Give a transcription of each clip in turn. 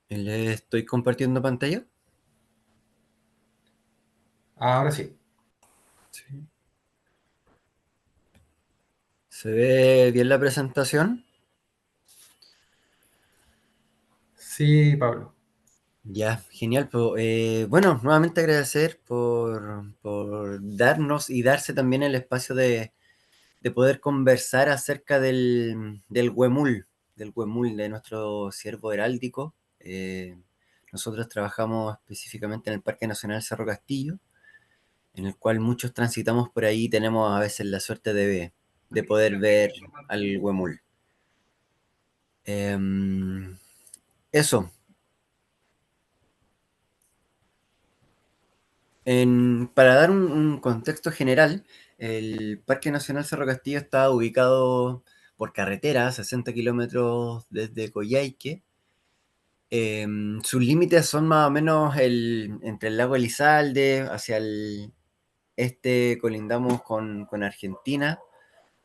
¿Le estoy compartiendo pantalla? Ahora sí. Sí. ¿Se ve bien la presentación? Sí, Pablo. Ya, genial. Bueno, nuevamente agradecer por darnos y darse también el espacio de poder conversar acerca del huemul, de nuestro ciervo heráldico. Nosotros trabajamos específicamente en el Parque Nacional Cerro Castillo, en el cual muchos transitamos por ahí y tenemos a veces la suerte de poder ver al huemul. Eso, para dar un contexto general, el Parque Nacional Cerro Castillo está ubicado por carretera a 60 kilómetros desde Coyhaique. Sus límites son más o menos entre el lago Elizalde, hacia el este colindamos con Argentina,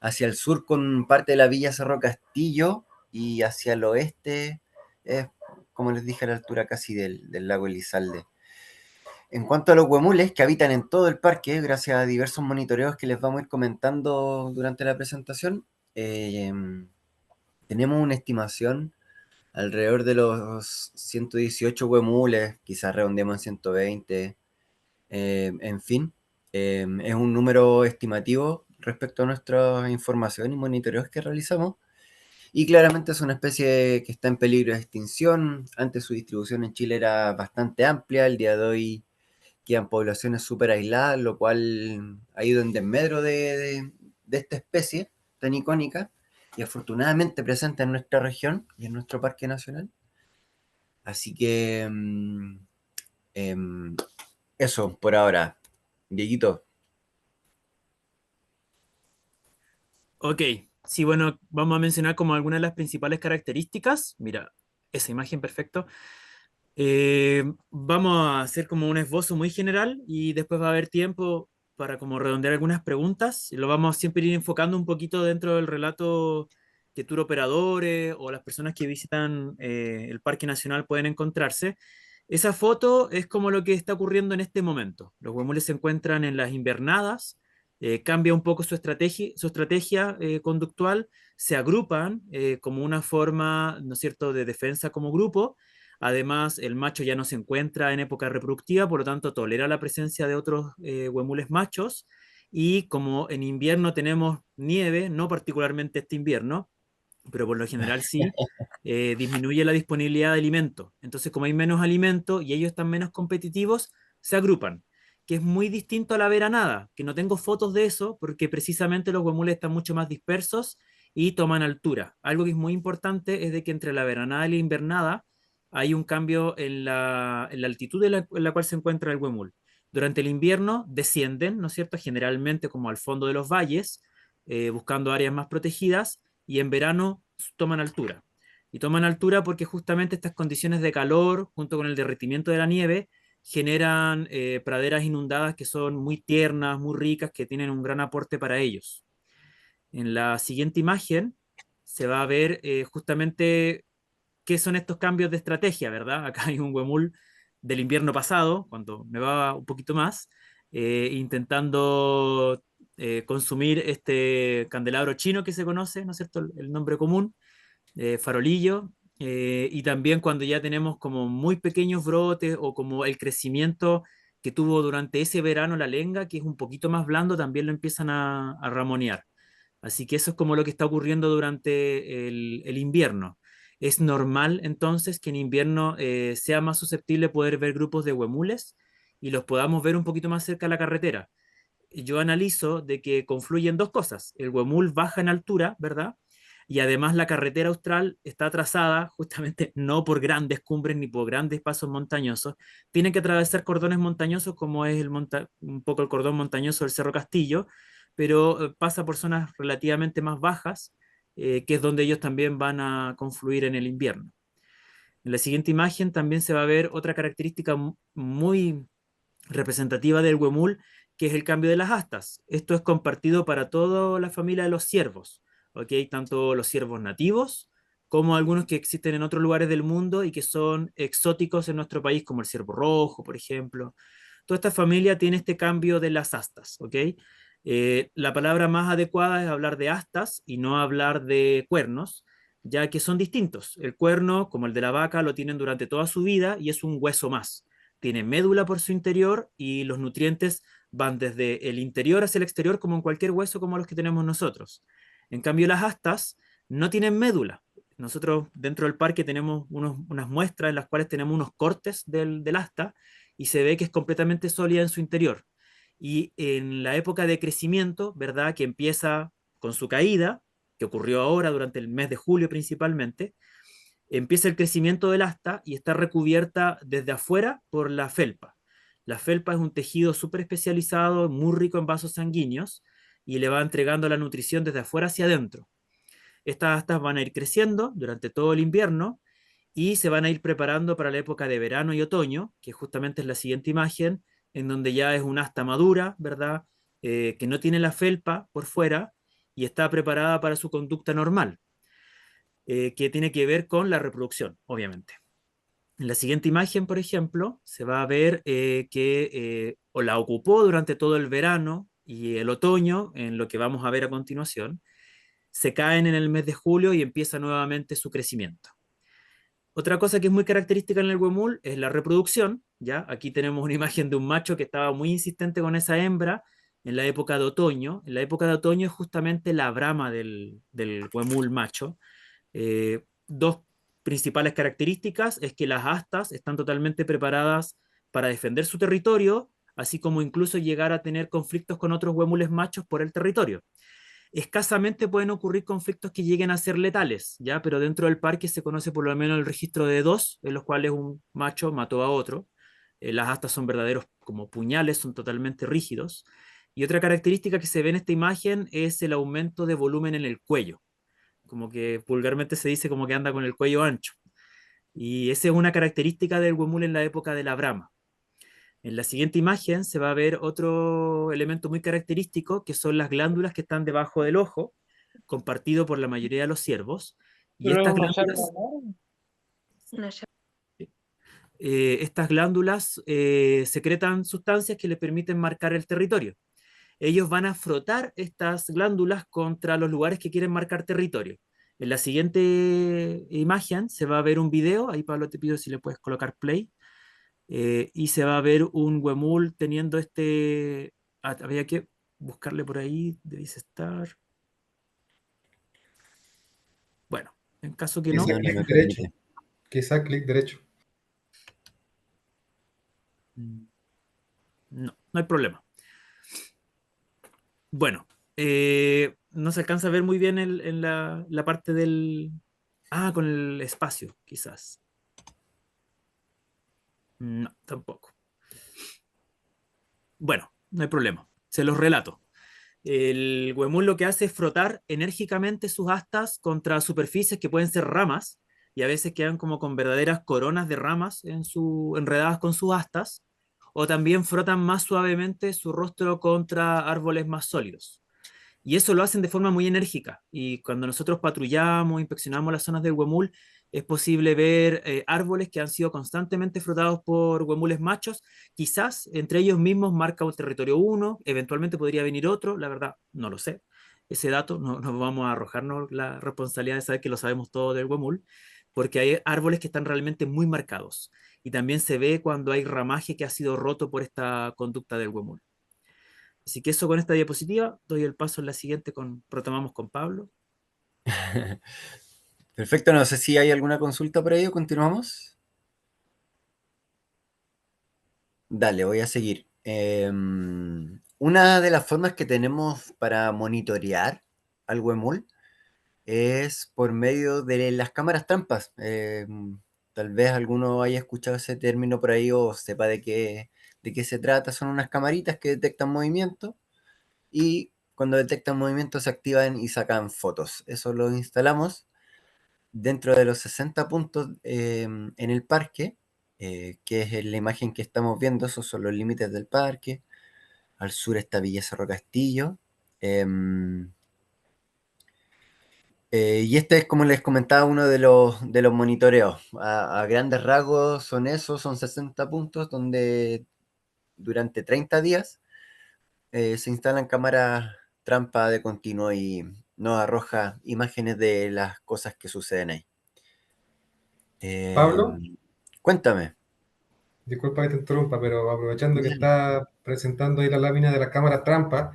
hacia el sur con parte de la Villa Cerro Castillo y hacia el oeste es, como les dije, a la altura casi del lago Elizalde. En cuanto a los huemules que habitan en todo el parque, gracias a diversos monitoreos que les vamos a ir comentando durante la presentación, eh, tenemos una estimación alrededor de los 118 huemules, quizás redondeemos en 120, en fin, es un número estimativo respecto a nuestra información y monitoreos que realizamos. Y claramente es una especie que está en peligro de extinción. Antes su distribución en Chile era bastante amplia, el día de hoy quedan poblaciones súper aisladas, lo cual ha ido en desmedro de esta especie tan icónica y afortunadamente presente en nuestra región y en nuestro parque nacional. Así que em, eso por ahora. Dieguito. Ok, sí, bueno, vamos a mencionar como algunas de las principales características. Mira, esa imagen, perfecto. Vamos a hacer como un esbozo muy general y después va a haber tiempo para como redondear algunas preguntas. Y lo vamos a siempre ir enfocando un poquito dentro del relato que tour operadores o las personas que visitan el Parque Nacional pueden encontrarse. Esa foto es como lo que está ocurriendo en este momento. Los huemules se encuentran en las invernadas, cambia un poco su estrategia conductual, se agrupan como una forma, ¿no es cierto?, de defensa como grupo. Además, el macho ya no se encuentra en época reproductiva, por lo tanto, tolera la presencia de otros huemules machos. Y como en invierno tenemos nieve, no particularmente este invierno, pero por lo general sí, disminuye la disponibilidad de alimento. Entonces, como hay menos alimento y ellos están menos competitivos, se agrupan, que es muy distinto a la veranada, que no tengo fotos de eso porque precisamente los huemules están mucho más dispersos y toman altura. Algo que es muy importante es de que entre la veranada y la invernada hay un cambio en la altitud en la cual se encuentra el huemul. Durante el invierno descienden, ¿no es cierto?, generalmente como al fondo de los valles, buscando áreas más protegidas, y en verano toman altura. Y toman altura porque justamente estas condiciones de calor, junto con el derretimiento de la nieve, generan praderas inundadas que son muy tiernas, muy ricas, que tienen un gran aporte para ellos. En la siguiente imagen se va a ver justamente qué son estos cambios de estrategia, ¿verdad? Acá hay un huemul del invierno pasado, cuando me va un poquito más, intentando consumir este candelabro chino que se conoce, ¿no es cierto? El nombre común, farolillo, y también cuando ya tenemos como muy pequeños brotes o como el crecimiento que tuvo durante ese verano la lenga, que es un poquito más blando, también lo empiezan a ramonear. Así que eso es como lo que está ocurriendo durante el invierno. Es normal entonces que en invierno sea más susceptible poder ver grupos de huemules y los podamos ver un poquito más cerca de la carretera. Yo analizo de que confluyen dos cosas. El huemul baja en altura, ¿verdad? Y además la carretera austral está trazada justamente no por grandes cumbres ni por grandes pasos montañosos. Tienen que atravesar cordones montañosos como es un poco el cordón montañoso del Cerro Castillo, pero pasa por zonas relativamente más bajas, que es donde ellos también van a confluir en el invierno. En la siguiente imagen también se va a ver otra característica muy representativa del huemul, que es el cambio de las astas. Esto es compartido para toda la familia de los ciervos, ¿ok? Tanto los ciervos nativos como algunos que existen en otros lugares del mundo y que son exóticos en nuestro país, como el ciervo rojo, por ejemplo. Toda esta familia tiene este cambio de las astas, ¿ok? La palabra más adecuada es hablar de astas y no hablar de cuernos, ya que son distintos. El cuerno, como el de la vaca, lo tienen durante toda su vida y es un hueso más. Tiene médula por su interior y los nutrientes van desde el interior hacia el exterior como en cualquier hueso como los que tenemos nosotros. En cambio, las astas no tienen médula. Nosotros dentro del parque tenemos unas muestras en las cuales tenemos unos cortes del asta y se ve que es completamente sólida en su interior. Y en la época de crecimiento, ¿verdad? Que empieza con su caída, que ocurrió ahora durante el mes de julio principalmente, empieza el crecimiento del asta y está recubierta desde afuera por la felpa. La felpa es un tejido súper especializado, muy rico en vasos sanguíneos, y le va entregando la nutrición desde afuera hacia adentro. Estas astas van a ir creciendo durante todo el invierno y se van a ir preparando para la época de verano y otoño, que justamente es la siguiente imagen, en donde ya es una asta madura, ¿verdad? Que no tiene la felpa por fuera y está preparada para su conducta normal, que tiene que ver con la reproducción, obviamente. En la siguiente imagen, por ejemplo, se va a ver que o la ocupó durante todo el verano y el otoño, en lo que vamos a ver a continuación, se caen en el mes de julio y empieza nuevamente su crecimiento. Otra cosa que es muy característica en el huemul es la reproducción, ¿ya? Aquí tenemos una imagen de un macho que estaba muy insistente con esa hembra en la época de otoño. En la época de otoño es justamente la brama del huemul macho. Dos principales características es que las astas están totalmente preparadas para defender su territorio, así como incluso llegar a tener conflictos con otros huemules machos por el territorio. Escasamente pueden ocurrir conflictos que lleguen a ser letales, ¿ya? Pero dentro del parque se conoce por lo menos el registro de dos, en los cuales un macho mató a otro. Las astas son verdaderos como puñales, son totalmente rígidos. Y otra característica que se ve en esta imagen es el aumento de volumen en el cuello, como que vulgarmente se dice como que anda con el cuello ancho. Y esa es una característica del huemul en la época de la brama. En la siguiente imagen se va a ver otro elemento muy característico, que son las glándulas que están debajo del ojo, compartido por la mayoría de los ciervos. Y Pero es una llama, ¿no? Una llama. estas glándulas secretan sustancias que le permiten marcar el territorio. Ellos van a frotar estas glándulas contra los lugares que quieren marcar territorio. En la siguiente imagen se va a ver un video, ahí Pablo te pido si le puedes colocar play, y se va a ver un huemul teniendo este, había que buscarle por ahí, debiese estar, bueno, en caso que no, Quizá No, no clic me derecho. permite. Quizá clic derecho. no, no hay problema. Bueno, no se alcanza a ver muy bien en la parte del... Ah, con el espacio, quizás. No, tampoco. Bueno, no hay problema. Se los relato. El huemul lo que hace es frotar enérgicamente sus astas contra superficies que pueden ser ramas y a veces quedan como con verdaderas coronas de ramas enredadas con sus astas, o también frotan más suavemente su rostro contra árboles más sólidos. Y eso lo hacen de forma muy enérgica. Y cuando nosotros patrullamos, inspeccionamos las zonas del huemul, es posible ver árboles que han sido constantemente frotados por huemules machos. Quizás entre ellos mismos marca un territorio uno, eventualmente podría venir otro, la verdad no lo sé. Ese dato no vamos a arrojarnos la responsabilidad de saber que lo sabemos todo del huemul, porque hay árboles que están realmente muy marcados. Y también se ve cuando hay ramaje que ha sido roto por esta conducta del huemul. Así que eso con esta diapositiva, doy el paso en la siguiente retomamos con Pablo. Perfecto, no sé si hay alguna consulta por ahí o continuamos. Dale, voy a seguir. Una de las formas que tenemos para monitorear al Huemul es por medio de las cámaras trampas. Tal vez alguno haya escuchado ese término por ahí o sepa de qué se trata. Son unas camaritas que detectan movimiento y cuando detectan movimiento se activan y sacan fotos. Eso lo instalamos dentro de los 60 puntos en el parque, que es la imagen que estamos viendo, esos son los límites del parque. Al sur está Villa Cerro Castillo. Y este es, como les comentaba, uno de los monitoreos. A grandes rasgos son esos, son 60 puntos donde durante 30 días se instalan cámaras trampa de continuo y nos arroja imágenes de las cosas que suceden ahí. Pablo, Cuéntame. disculpa que te interrumpa, pero aprovechando que Dale. está presentando ahí la lámina de las cámaras trampa,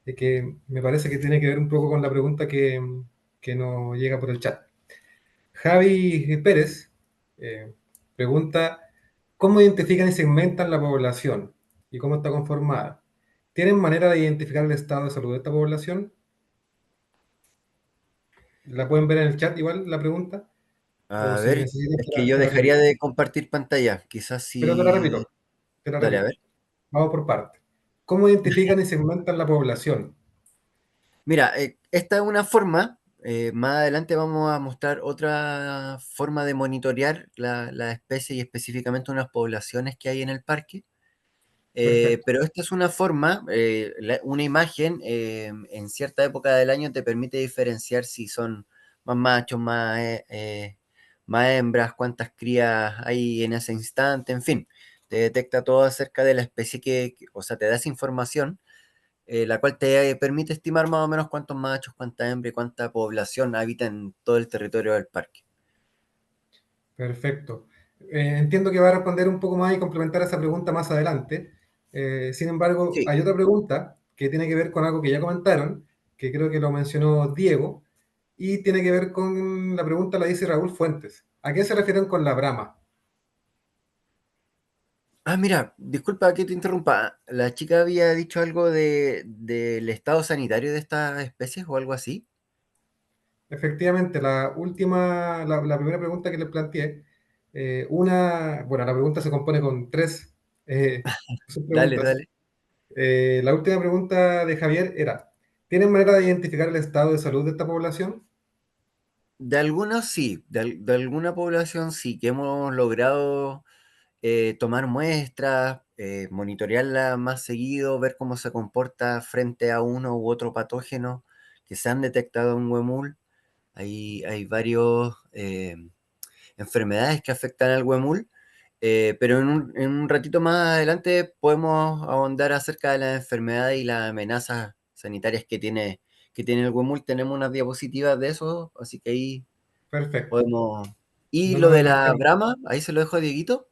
es que me parece que tiene que ver un poco con la pregunta que nos llega por el chat. Javi Pérez pregunta, ¿cómo identifican y segmentan la población y cómo está conformada? ¿Tienen manera de identificar el estado de salud de esta población? ¿La pueden ver en el chat igual la pregunta? O A si ver, necesitan, es que yo te la dejaría repito. de compartir pantalla. Quizás Pero te la si... repito, te la Dale, a repito. ver. Vamos por partes. ¿Cómo identifican y segmentan la población? Mira, esta es una forma. Más adelante vamos a mostrar otra forma de monitorear la especie y específicamente unas poblaciones que hay en el parque. Perfecto. Pero esta es una forma, una imagen en cierta época del año te permite diferenciar si son más machos, más hembras, cuántas crías hay en ese instante, en fin, te detecta todo acerca de la especie o sea, te da esa información, la cual te permite estimar más o menos cuántos machos, cuánta hembra y cuánta población habita en todo el territorio del parque. Perfecto. Entiendo que va a responder un poco más y complementar esa pregunta más adelante. Sin embargo, Sí. hay otra pregunta que tiene que ver con algo que ya comentaron, que creo que lo mencionó Diego, y tiene que ver con la pregunta, la dice Raúl Fuentes. ¿A qué se refieren con la brama? Ah, mira, disculpa que te interrumpa. La chica había dicho algo del estado sanitario de estas especies o algo así. Efectivamente, la primera pregunta que les planteé, bueno, la pregunta se compone con tres eh, Dale, subpreguntas. dale. La última pregunta de Javier era, ¿tienen manera de identificar el estado de salud de esta población? De algunos sí, de alguna población sí, que hemos logrado tomar muestras, monitorearla más seguido, ver cómo se comporta frente a uno u otro patógeno que se han detectado en huemul. Hay varios enfermedades que afectan al huemul. Pero en un ratito más adelante podemos ahondar acerca de las enfermedades y las amenazas sanitarias que tiene el huemul. Tenemos unas diapositivas de eso, así que ahí Perfecto. podemos... Y No lo nos de la alargamos. brama, ahí se lo dejo a Dieguito.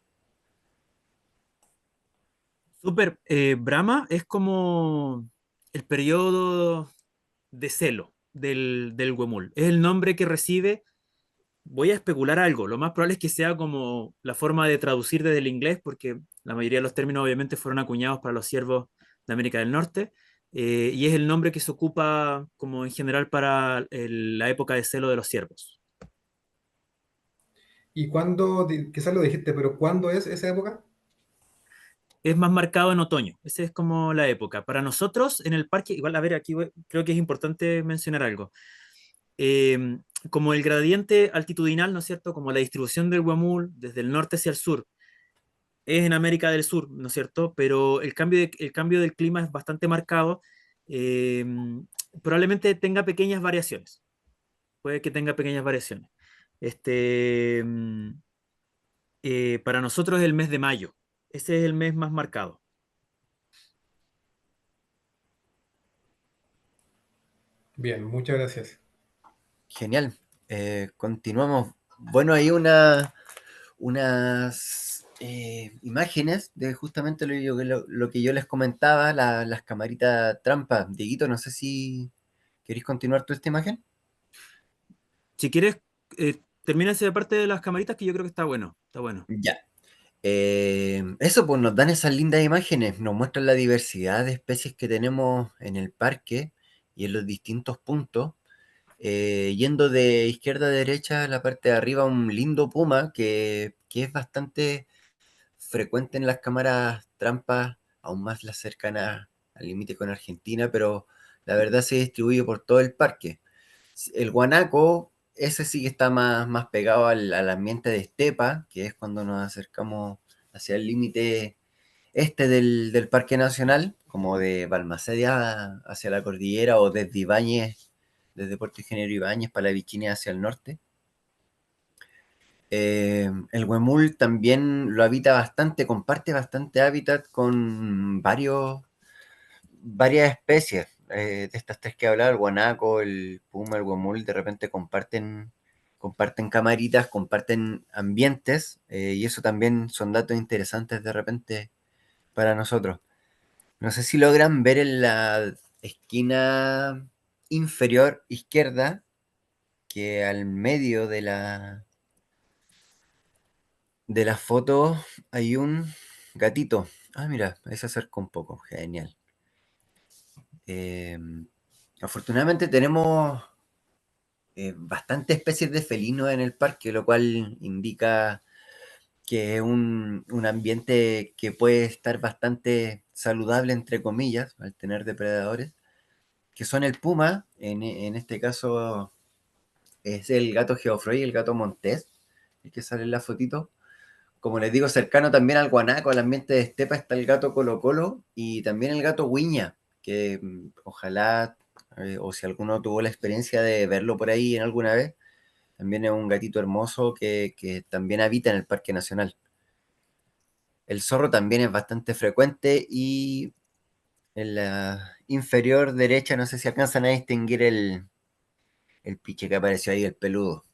Súper, Brahma es como el periodo de celo del huemul. Es el nombre que recibe. Voy a especular algo. Lo más probable es que sea como la forma de traducir desde el inglés, porque la mayoría de los términos obviamente fueron acuñados para los ciervos de América del Norte. Y es el nombre que se ocupa como en general para la época de celo de los ciervos. ¿Y cuándo, quizás lo dijiste, pero cuándo es esa época? Es más marcado en otoño. Esa es como la época. Para nosotros en el parque, igual, a ver, aquí creo que es importante mencionar algo. Eh, como el gradiente altitudinal, ¿no es cierto? Como la distribución del Huemul desde el norte hacia el sur es en América del Sur, ¿no es cierto? Pero el cambio del clima es bastante marcado. eh, Probablemente tenga pequeñas variaciones. Puede que tenga pequeñas variaciones. Este, para nosotros es el mes de mayo. Ese es el mes más marcado. Bien, muchas gracias. Genial. Continuamos. Bueno, hay unas imágenes de justamente lo que yo les comentaba, las camaritas trampa. Dieguito, no sé si queréis continuar tú esta imagen. Si quieres, termina esa parte de las camaritas que yo creo que está bueno. Está bueno. Ya. Eso pues nos dan esas lindas imágenes, nos muestran la diversidad de especies que tenemos en el parque y en los distintos puntos. Yendo de izquierda a derecha, la parte de arriba, un lindo puma que es bastante frecuente en las cámaras trampas, aún más las cercanas al límite con Argentina, pero la verdad se distribuye por todo el parque. El guanaco ese sí que está más pegado al ambiente de estepa, que es cuando nos acercamos hacia el límite este del Parque Nacional, como de Balmaceda hacia la cordillera o desde Ibáñez, desde Puerto Ingeniero Ibáñez para la Viquini hacia el norte. El huemul también lo habita bastante, comparte bastante hábitat con varias especies. De estas tres que he hablado, el guanaco, el puma, el huemul, de repente comparten camaritas, comparten ambientes, y eso también son datos interesantes de repente para nosotros. No sé si logran ver en la esquina inferior izquierda que al medio de la foto hay un gatito. Ah, mira, ahí se acerca un poco, genial. Afortunadamente tenemos bastantes especies de felinos en el parque, lo cual indica que es un ambiente que puede estar bastante saludable, entre comillas, al tener depredadores, que son el puma, en este caso es el gato geoffroy y el gato montés, el que sale en la fotito. Como les digo, cercano también al guanaco, al ambiente de estepa, está el gato colo colo y también el gato huiña, que ojalá, o si alguno tuvo la experiencia de verlo por ahí en alguna vez, también es un gatito hermoso que también habita en el Parque Nacional. El zorro también es bastante frecuente y en la inferior derecha, no sé si alcanzan a distinguir el piche que apareció ahí, el peludo.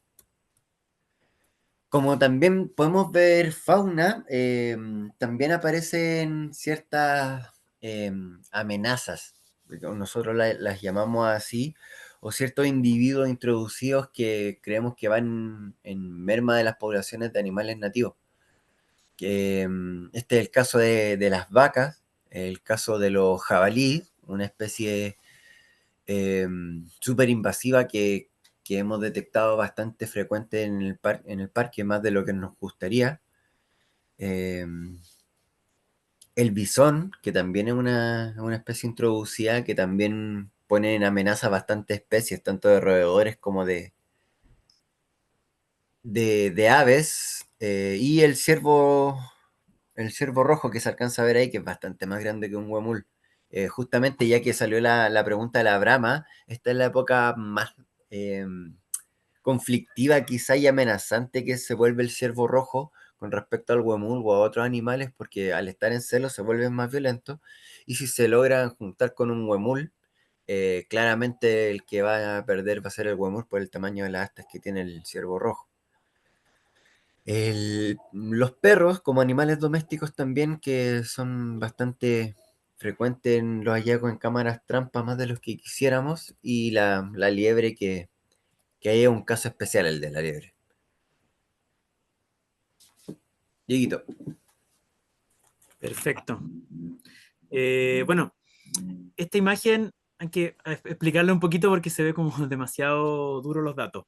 Como también podemos ver fauna, también aparecen ciertas amenazas, nosotros las llamamos así, o ciertos individuos introducidos que creemos que van en merma de las poblaciones de animales nativos. Este es el caso de las vacas, el caso de los jabalíes, una especie súper invasiva que hemos detectado bastante frecuente en el parque, más de lo que nos gustaría. Eh, el bisón, que también es una especie introducida, que también pone en amenaza bastantes especies, tanto de roedores como de aves, y el ciervo rojo que se alcanza a ver ahí, que es bastante más grande que un huemul. Justamente ya que salió la pregunta de la brama, esta es la época más conflictiva quizá y amenazante que se vuelve el ciervo rojo con respecto al huemul o a otros animales, porque al estar en celo se vuelven más violentos, y si se logran juntar con un huemul, claramente el que va a perder va a ser el huemul por el tamaño de las astas que tiene el ciervo rojo. Los perros como animales domésticos también, que son bastante frecuentes en los hallazgos en cámaras trampa, más de los que quisiéramos, y la liebre, que ahí es un caso especial el de la liebre. Dieguito. Perfecto. Bueno, esta imagen hay que explicarla un poquito porque se ve como demasiado duro los datos.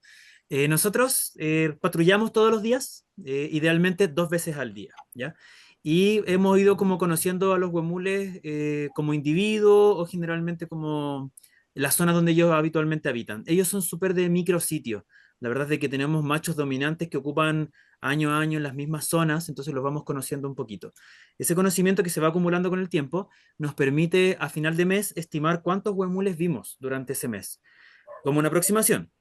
Nosotros patrullamos todos los días, idealmente 2 veces al día, ¿ya? Y hemos ido como conociendo a los huemules como individuos o generalmente como las zonas donde ellos habitualmente habitan. Ellos son súper de micrositios. La verdad es de que tenemos machos dominantes que ocupan año a año en las mismas zonas, entonces los vamos conociendo un poquito. Ese conocimiento que se va acumulando con el tiempo nos permite a final de mes estimar cuántos huemules vimos durante ese mes, como una aproximación.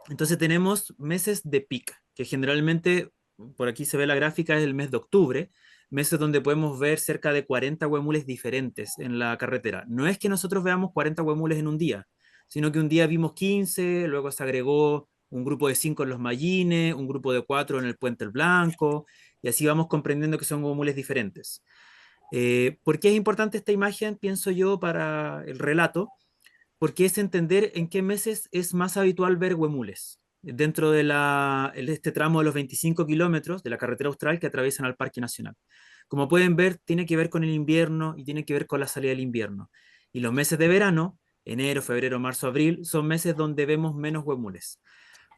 Entonces tenemos meses de pic, que generalmente, por aquí se ve la gráfica, es el mes de octubre, meses donde podemos ver cerca de 40 huemules diferentes en la carretera. No es que nosotros veamos 40 huemules en un día, sino que un día vimos 15, luego se agregó un grupo de 5 en los Mallines, un grupo de 4 en el Puente el Blanco, y así vamos comprendiendo que son huemules diferentes. ¿Por qué es importante esta imagen, pienso yo, para el relato? Porque es entender en qué meses es más habitual ver huemules dentro de este tramo de los 25 kilómetros de la carretera austral que atraviesan al Parque Nacional. Como pueden ver, tiene que ver con el invierno y tiene que ver con la salida del invierno. Y los meses de verano, enero, febrero, marzo, abril, son meses donde vemos menos huemules.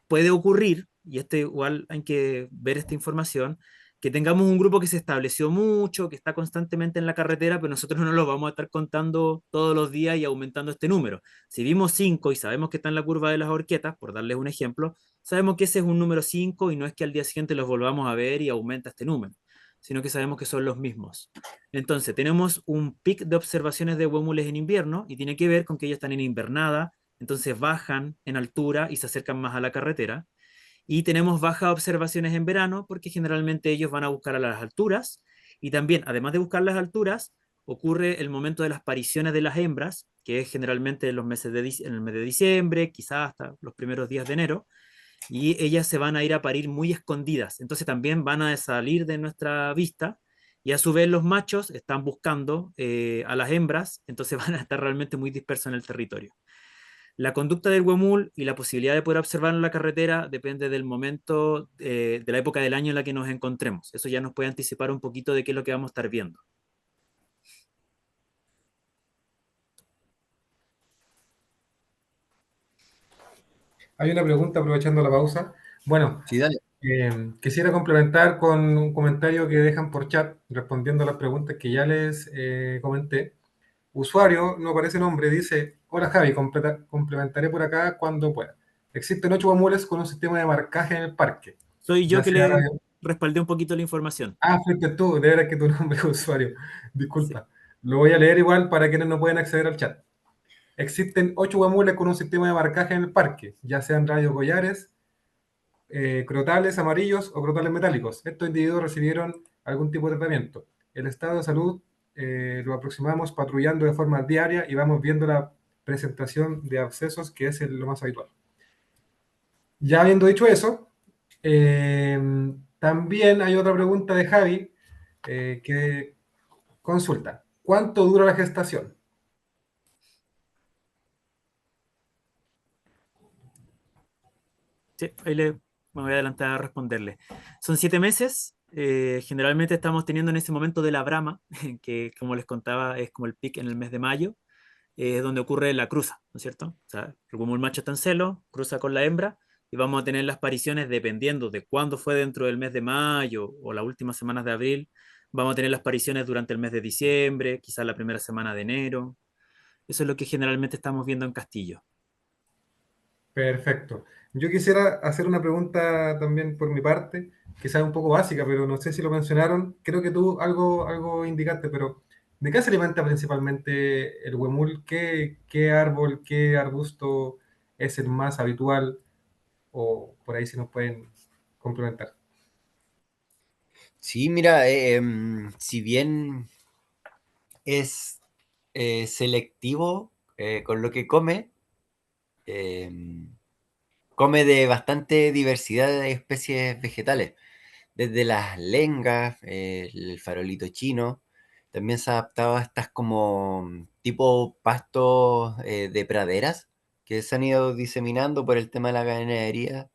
Puede ocurrir, y igual hay que ver esta información, que tengamos un grupo que se estableció mucho, que está constantemente en la carretera, pero nosotros no lo vamos a estar contando todos los días y aumentando este número. Si vimos 5 y sabemos que está en la curva de las horquetas, por darles un ejemplo, sabemos que ese es un número 5 y no es que al día siguiente los volvamos a ver y aumenta este número, sino que sabemos que son los mismos. Entonces, tenemos un pic de observaciones de huemules en invierno y tiene que ver con que ellos están en invernada, entonces bajan en altura y se acercan más a la carretera. Y tenemos bajas observaciones en verano porque generalmente ellos van a buscar a las alturas y también, además de buscar las alturas, ocurre el momento de las pariciones de las hembras, que es generalmente en, los meses en el mes de diciembre, quizás hasta los primeros días de enero, y ellas se van a ir a parir muy escondidas, entonces también van a salir de nuestra vista y a su vez los machos están buscando a las hembras, entonces van a estar realmente muy dispersos en el territorio. La conducta del huemul y la posibilidad de poder observarlo en la carretera depende del momento, de la época del año en la que nos encontremos. Eso ya nos puede anticipar un poquito de qué es lo que vamos a estar viendo. Hay una pregunta aprovechando la pausa. Bueno, Sí, dale. quisiera complementar con un comentario que dejan por chat respondiendo a las preguntas que ya les comenté. Usuario, no aparece nombre, dice: hola Javi, complementaré por acá cuando pueda. Existen 8 guamules con un sistema de marcaje en el parque. Soy yo Ya que sea le radio... respaldé un poquito la información. Ah, fuiste tú, de veras que tu nombre es usuario. Sí. Disculpa. Lo voy a leer igual para quienes no pueden acceder al chat. Existen 8 guamules con un sistema de marcaje en el parque, ya sean radios collares, crotales amarillos o crotales metálicos. Estos individuos recibieron algún tipo de tratamiento. El estado de salud lo aproximamos patrullando de forma diaria y vamos viendo la presentación de abscesos, que es lo más habitual. Ya habiendo dicho eso, también hay otra pregunta de Javi que consulta: ¿cuánto dura la gestación? Sí, me voy a adelantar a responderle. Son 7 meses. Generalmente estamos teniendo en ese momento de la brama, que como les contaba es como el pic en el mes de mayo, es donde ocurre la cruza, ¿no es cierto? O sea, como el macho está en celo, cruza con la hembra y vamos a tener las pariciones dependiendo de cuándo fue dentro del mes de mayo o las últimas semanas de abril. Vamos a tener las pariciones durante el mes de diciembre, quizás la primera semana de enero. Eso es lo que generalmente estamos viendo en Castillo. Perfecto. Yo quisiera hacer una pregunta también por mi parte, quizás un poco básica, pero no sé si lo mencionaron. Creo que tú algo indicaste, pero ¿de qué se alimenta principalmente el huemul? ¿Qué árbol, qué arbusto es el más habitual? O por ahí si nos pueden complementar. Sí, mira, si bien es selectivo con lo que come, em, come de bastante diversidad de especies vegetales, desde las lengas, el farolito chino, también se ha adaptado a estas como tipo pastos de praderas que se han ido diseminando por el tema de la ganadería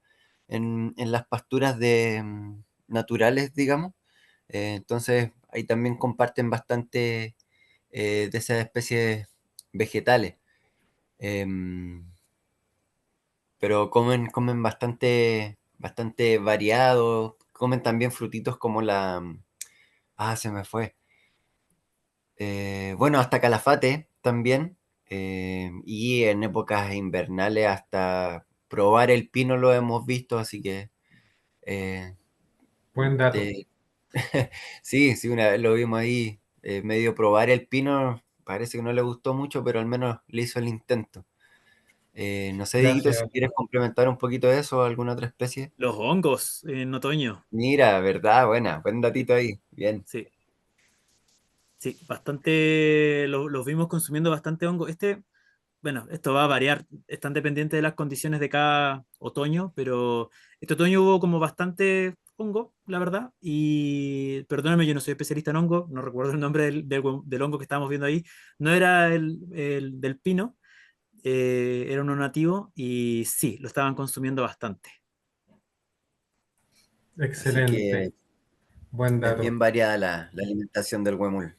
en las pasturas naturales, digamos. Entonces, ahí también comparten bastante de esas especies vegetales. Em, pero comen bastante variado, comen también frutitos como se me fue. Bueno, hasta calafate también, y en épocas invernales hasta probar el pino lo hemos visto, así que eh, Buen dato. te- sí, sí, una vez lo vimos ahí, medio probar el pino, parece que no le gustó mucho, pero al menos le hizo el intento. No sé, Dieguito, si Gracias. quieres complementar un poquito eso, alguna otra especie. Los hongos en otoño. Mira, ¿verdad? Buena, buen datito ahí. Bien. Sí, sí, bastante, los vimos consumiendo bastante hongo. Bueno, esto va a variar, están dependientes de las condiciones de cada otoño, pero este otoño hubo como bastante hongo, la verdad, y perdóname, yo no soy especialista en hongo, no recuerdo el nombre del hongo que estábamos viendo ahí, no era el del pino, era uno nativo, y sí, lo estaban consumiendo bastante. Así Excelente. que Buen es dato. bien variada la alimentación del huemul.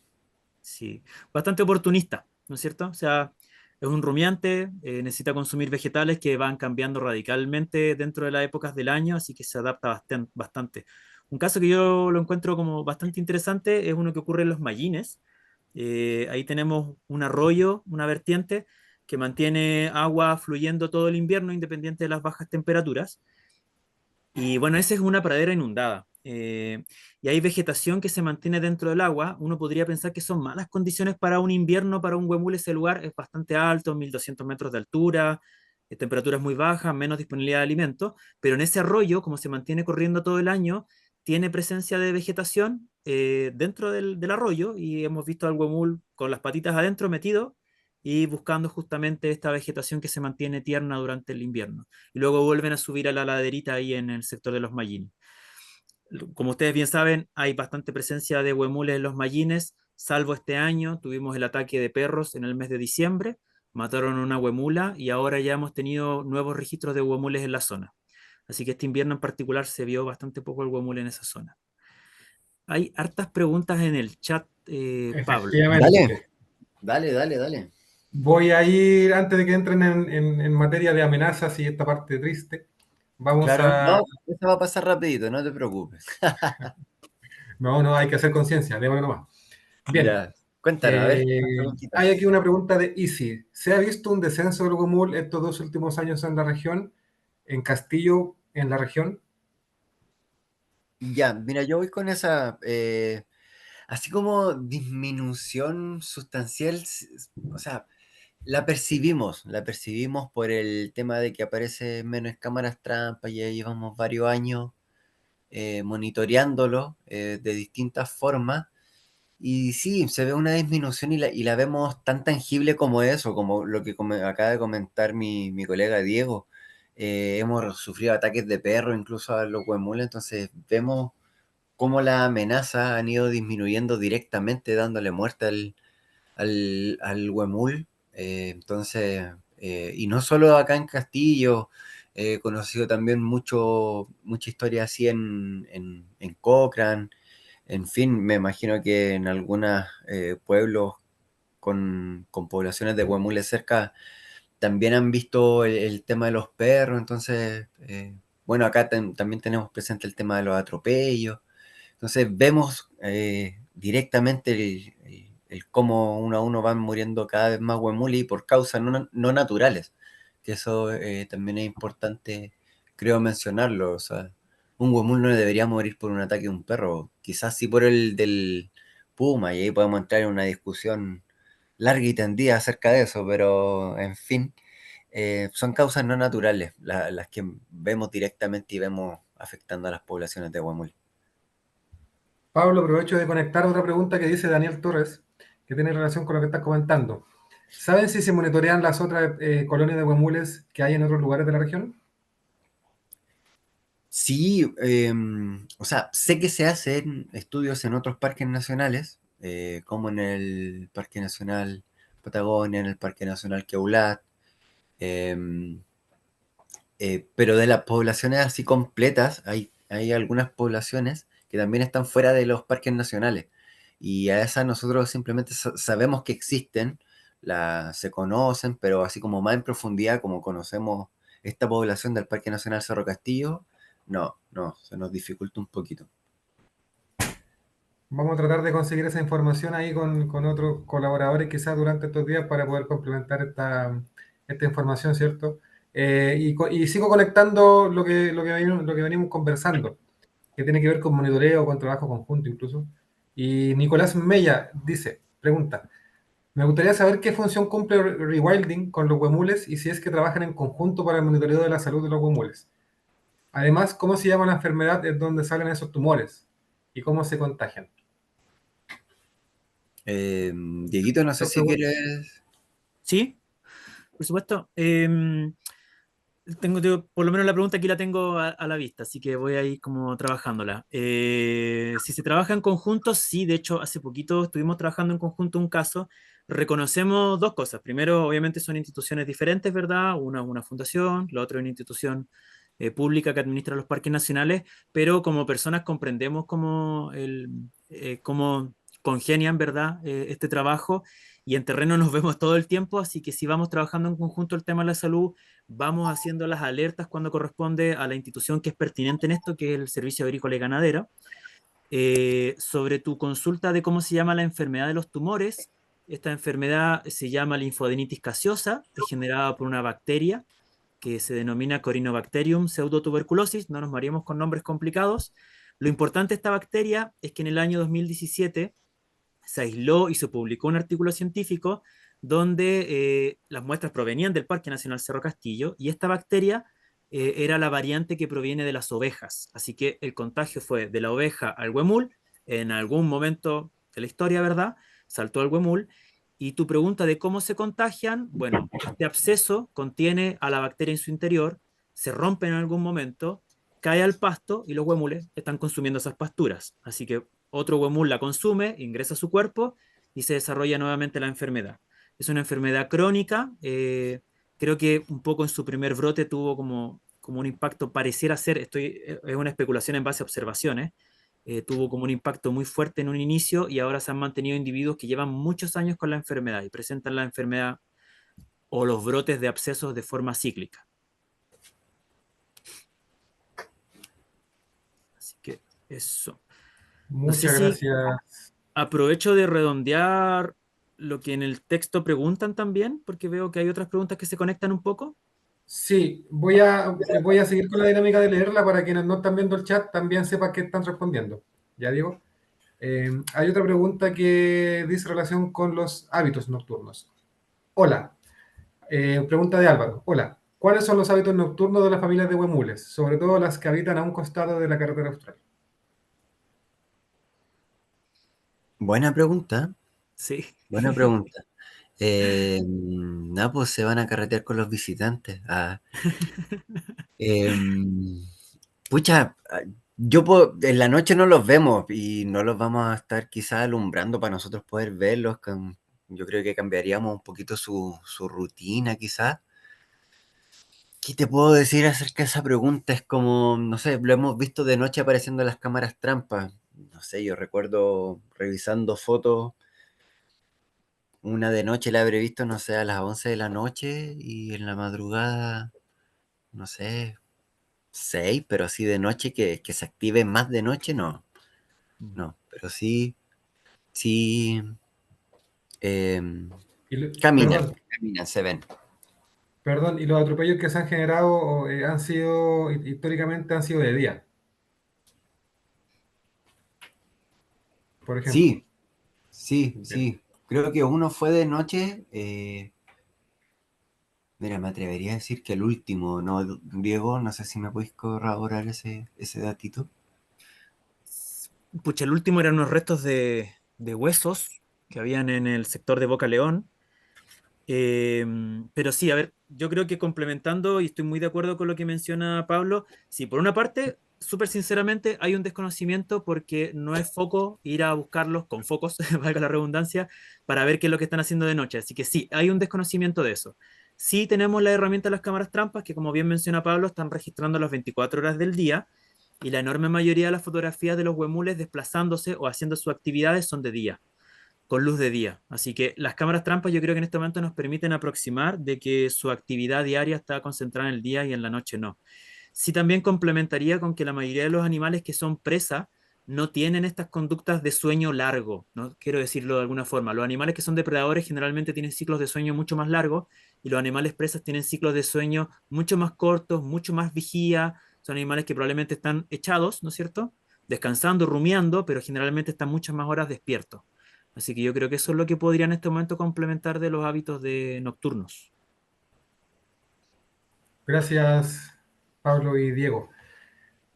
Sí, bastante oportunista, ¿no es cierto? O sea, es un rumiante, necesita consumir vegetales que van cambiando radicalmente dentro de las épocas del año, así que se adapta bastante. Un caso que yo lo encuentro como bastante interesante es uno que ocurre en los Mallines. Ahí tenemos un arroyo, una vertiente que mantiene agua fluyendo todo el invierno independiente de las bajas temperaturas. Y bueno, esa es una pradera inundada. Y hay vegetación que se mantiene dentro del agua. Uno podría pensar que son malas condiciones para un invierno, para un huemul. Ese lugar es bastante alto, 1200 metros de altura, temperaturas muy bajas, menos disponibilidad de alimentos, pero en ese arroyo, como se mantiene corriendo todo el año, tiene presencia de vegetación dentro del arroyo, y hemos visto al huemul con las patitas adentro metido y buscando justamente esta vegetación que se mantiene tierna durante el invierno. Y luego vuelven a subir a la laderita ahí en el sector de los Mallines. Como ustedes bien saben, hay bastante presencia de huemules en los Mallines, salvo este año, tuvimos el ataque de perros en el mes de diciembre, mataron a una huemula y ahora ya hemos tenido nuevos registros de huemules en la zona. Así que este invierno en particular se vio bastante poco el huemul en esa zona. Hay hartas preguntas en el chat, Pablo. Efectivamente. Dale. Voy a ir, antes de que entren en materia de amenazas y esta parte triste, vamos Claro, a... no, eso va a pasar rapidito, no te preocupes. No, hay que hacer conciencia, démosle nomás. Bien, Ya, cuéntanos, a ver, unas hay aquí preguntitas. una pregunta de Easy. ¿Se ha visto un descenso del huemul estos 2 últimos años en la región, en Castillo, en la región? Ya, mira, yo voy con esa, así como disminución sustancial, o sea, la percibimos por el tema de que aparece menos cámaras trampa, y ya llevamos varios años monitoreándolo de distintas formas. Y sí, se ve una disminución y la vemos tan tangible como eso, como lo que acaba de comentar mi colega Diego. Hemos sufrido ataques de perro, incluso a los huemules, entonces vemos cómo las amenazas han ido disminuyendo directamente, dándole muerte al huemul. Entonces, y no solo acá en Castillo, he conocido también mucha historia así en Cochrane. En fin, me imagino que en algunos pueblos con poblaciones de huemules cerca también han visto el tema de los perros. Entonces, bueno, acá también tenemos presente el tema de los atropellos. Entonces vemos directamente el cómo uno a uno van muriendo cada vez más huemules y por causas no naturales, que eso también es importante, creo, mencionarlo. O sea, un huemul no debería morir por un ataque de un perro, quizás sí por el del puma, y ahí podemos entrar en una discusión larga y tendida acerca de eso, pero en fin, son causas no naturales las que vemos directamente y vemos afectando a las poblaciones de huemul. Pablo, aprovecho de conectar otra pregunta que dice Daniel Torres, que tiene relación con lo que estás comentando. ¿Saben si se monitorean las otras colonias de huemules que hay en otros lugares de la región? Sí, o sea, sé que se hacen estudios en otros parques nacionales, como en el Parque Nacional Patagonia, en el Parque Nacional Queulat, em, pero de las poblaciones así completas, hay algunas poblaciones que también están fuera de los parques nacionales, y a esas nosotros simplemente sabemos que existen, se conocen, pero así como más en profundidad, como conocemos esta población del Parque Nacional Cerro Castillo, no, se nos dificulta un poquito. Vamos a tratar de conseguir esa información ahí con otros colaboradores quizás durante estos días para poder complementar esta información, ¿cierto? Y sigo conectando lo que venimos conversando, que tiene que ver con monitoreo, con trabajo conjunto incluso. Y Nicolás Mella dice, pregunta, me gustaría saber qué función cumple Rewilding con los huemules y si es que trabajan en conjunto para el monitoreo de la salud de los huemules. Además, ¿cómo se llama la enfermedad en donde salen esos tumores y cómo se contagian? Dieguito, no sé Dos si preguntas. quieres... Sí, por supuesto. Por lo menos la pregunta aquí la tengo a la vista, así que voy a ir como trabajándola. Si se trabaja en conjunto, sí, de hecho, hace poquito estuvimos trabajando en conjunto un caso. Reconocemos dos cosas. Primero, obviamente son instituciones diferentes, ¿verdad? Una es una fundación, la otra es una institución pública que administra los parques nacionales, pero como personas comprendemos cómo congenian, ¿verdad? Este trabajo, y en terreno nos vemos todo el tiempo, así que si vamos trabajando en conjunto el tema de la salud, vamos haciendo las alertas cuando corresponde a la institución que es pertinente en esto, que es el Servicio Agrícola y Ganadero. Sobre tu consulta de cómo se llama la enfermedad de los tumores, esta enfermedad se llama linfadenitis gaseosa, es generada por una bacteria que se denomina Corynebacterium pseudotuberculosis. No nos mareemos con nombres complicados. Lo importante de esta bacteria es que en el año 2017 se aisló y se publicó un artículo científico donde las muestras provenían del Parque Nacional Cerro Castillo y esta bacteria era la variante que proviene de las ovejas. Así que el contagio fue de la oveja al huemul, en algún momento de la historia, ¿verdad? Saltó al huemul. Y tu pregunta de cómo se contagian, bueno, este absceso contiene a la bacteria en su interior, se rompe en algún momento, cae al pasto y los huemules están consumiendo esas pasturas. Así que otro huemul la consume, ingresa a su cuerpo y se desarrolla nuevamente la enfermedad. Es una enfermedad crónica, creo que un poco en su primer brote tuvo como un impacto, pareciera ser, es una especulación en base a observaciones, tuvo como un impacto muy fuerte en un inicio y ahora se han mantenido individuos que llevan muchos años con la enfermedad y presentan la enfermedad o los brotes de abscesos de forma cíclica. Así que eso. No sé Muchas si gracias. aprovecho de redondear lo que en el texto preguntan también, porque veo que hay otras preguntas que se conectan un poco. Sí, voy a seguir con la dinámica de leerla para quienes no están viendo el chat también sepan qué están respondiendo. Ya digo. Hay otra pregunta que dice relación con los hábitos nocturnos. Hola, pregunta de Álvaro. Hola, ¿cuáles son los hábitos nocturnos de las familias de huemules, sobre todo las que habitan a un costado de la carretera austral? Buena pregunta, Sí. buena pregunta. Nada, pues se van a carretear con los visitantes. Em, pucha, en la noche no los vemos y no los vamos a estar quizás alumbrando para nosotros poder verlos. Yo creo que cambiaríamos un poquito su rutina quizás. ¿Qué te puedo decir acerca de esa pregunta? Es como, no sé, lo hemos visto de noche apareciendo las cámaras trampas. No sé, yo recuerdo revisando fotos, una de noche la habré visto, no sé, a las 11 de la noche y en la madrugada, no sé, 6, pero así de noche que se active más de noche, no, no, pero sí, sí, em, caminan, Perdón, caminan, se ven. perdón, y los atropellos que se han generado han sido, históricamente han sido de día, por ejemplo. Sí, sí, Bien. sí, creo que uno fue de noche, mira, me atrevería a decir que el último, ¿no, Diego? No sé si me podéis corroborar ese datito. Pucha, el último eran unos restos de huesos que habían en el sector de Boca León. Pero sí, a ver, yo creo que complementando, y estoy muy de acuerdo con lo que menciona Pablo, sí, por una parte, súper sinceramente, hay un desconocimiento porque no es foco ir a buscarlos con focos, valga la redundancia, para ver qué es lo que están haciendo de noche. Así que sí, hay un desconocimiento de eso. Sí tenemos la herramienta de las cámaras trampas, que como bien menciona Pablo, están registrando las 24 horas del día, y la enorme mayoría de las fotografías de los huemules desplazándose o haciendo sus actividades son de día con luz de día. Así que las cámaras trampas yo creo que en este momento nos permiten aproximar de que su actividad diaria está concentrada en el día y en la noche no. Sí también complementaría con que la mayoría de los animales que son presa no tienen estas conductas de sueño largo, no quiero decirlo de alguna forma. Los animales que son depredadores generalmente tienen ciclos de sueño mucho más largos y los animales presas tienen ciclos de sueño mucho más cortos, mucho más vigía. Son animales que probablemente están echados, ¿no es cierto? Descansando, rumiando, pero generalmente están muchas más horas despiertos. Así que yo creo que eso es lo que podría en este momento complementar de los hábitos de nocturnos. Gracias, Pablo y Diego.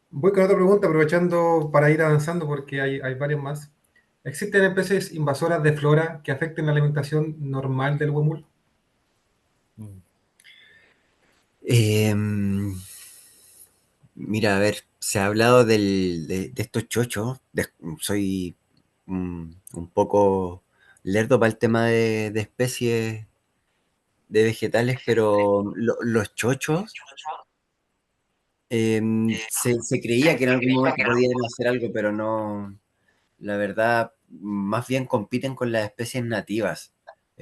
Voy con otra pregunta, aprovechando para ir avanzando porque hay varias más. ¿Existen especies invasoras de flora que afecten la alimentación normal del huemul? Mm. Em, Mira, a ver, se ha hablado de estos chochos. Soy un poco lerdo para el tema de especies de vegetales, pero los chochos se creía que en algún momento podían hacer algo, pero no, la verdad, más bien compiten con las especies nativas,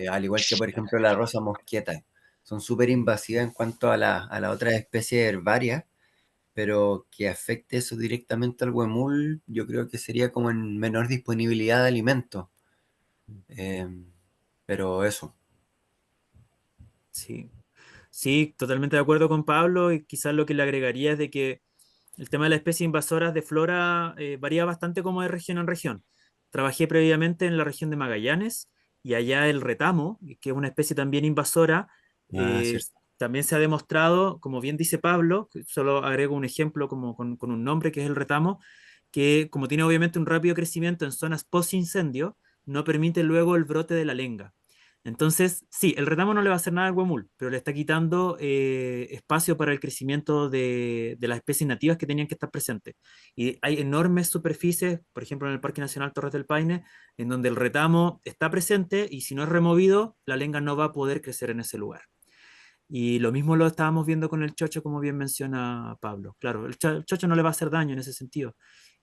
al igual que por ejemplo la rosa mosqueta. Son súper invasivas en cuanto a la otra especie herbaria, pero que afecte eso directamente al huemul, yo creo que sería como en menor disponibilidad de alimentos. Eh, pero eso. Sí. Sí, totalmente de acuerdo con Pablo y quizás lo que le agregaría es de que el tema de las especies invasoras de flora varía bastante como de región en región. Trabajé previamente en la región de Magallanes y allá el retamo, que es una especie también invasora, Ah, eh, cierto. también se ha demostrado, como bien dice Pablo, que solo agrego un ejemplo como con un nombre que es el retamo, que como tiene obviamente un rápido crecimiento en zonas post-incendio, no permite luego el brote de la lenga. Entonces, sí, el retamo no le va a hacer nada al huemul, pero le está quitando espacio para el crecimiento de las especies nativas que tenían que estar presentes. Y hay enormes superficies, por ejemplo en el Parque Nacional Torres del Paine, en donde el retamo está presente y si no es removido, la lenga no va a poder crecer en ese lugar. Y lo mismo lo estábamos viendo con el chocho, como bien menciona Pablo. Claro, el chocho no le va a hacer daño en ese sentido.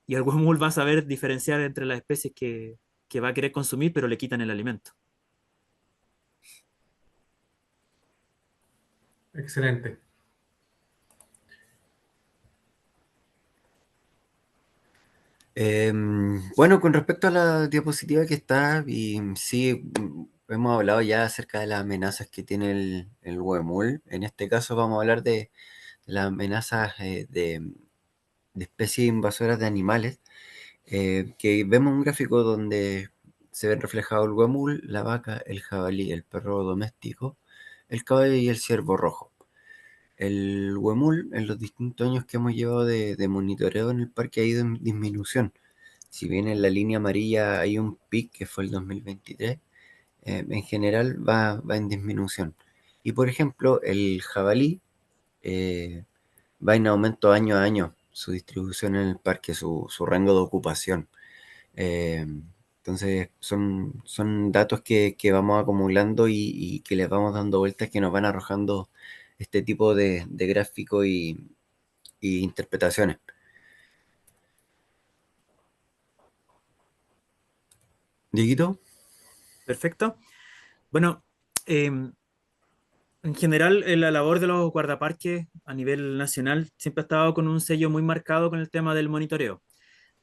Y el huemul va a saber diferenciar entre las especies que va a querer consumir, pero le quitan el alimento. Excelente. Bueno, con respecto a la diapositiva que está, y sí, hemos hablado ya acerca de las amenazas que tiene el huemul. En este caso vamos a hablar de las amenazas de especies invasoras de animales, que vemos un gráfico donde se ven reflejados el huemul, la vaca, el jabalí, el perro doméstico, el caballo y el ciervo rojo. El huemul, en los distintos años que hemos llevado de monitoreo en el parque, ha ido en disminución. Si bien en la línea amarilla hay un pic que fue el 2023, en general va en disminución. Y por ejemplo, el jabalí eh, va en aumento año a año, su distribución en el parque, su rango de ocupación. Eh, entonces, son datos que vamos acumulando y que les vamos dando vueltas que nos van arrojando este tipo de gráficos y interpretaciones. Dieguito. Perfecto. Bueno, em, en general, la labor de los guardaparques a nivel nacional siempre ha estado con un sello muy marcado con el tema del monitoreo.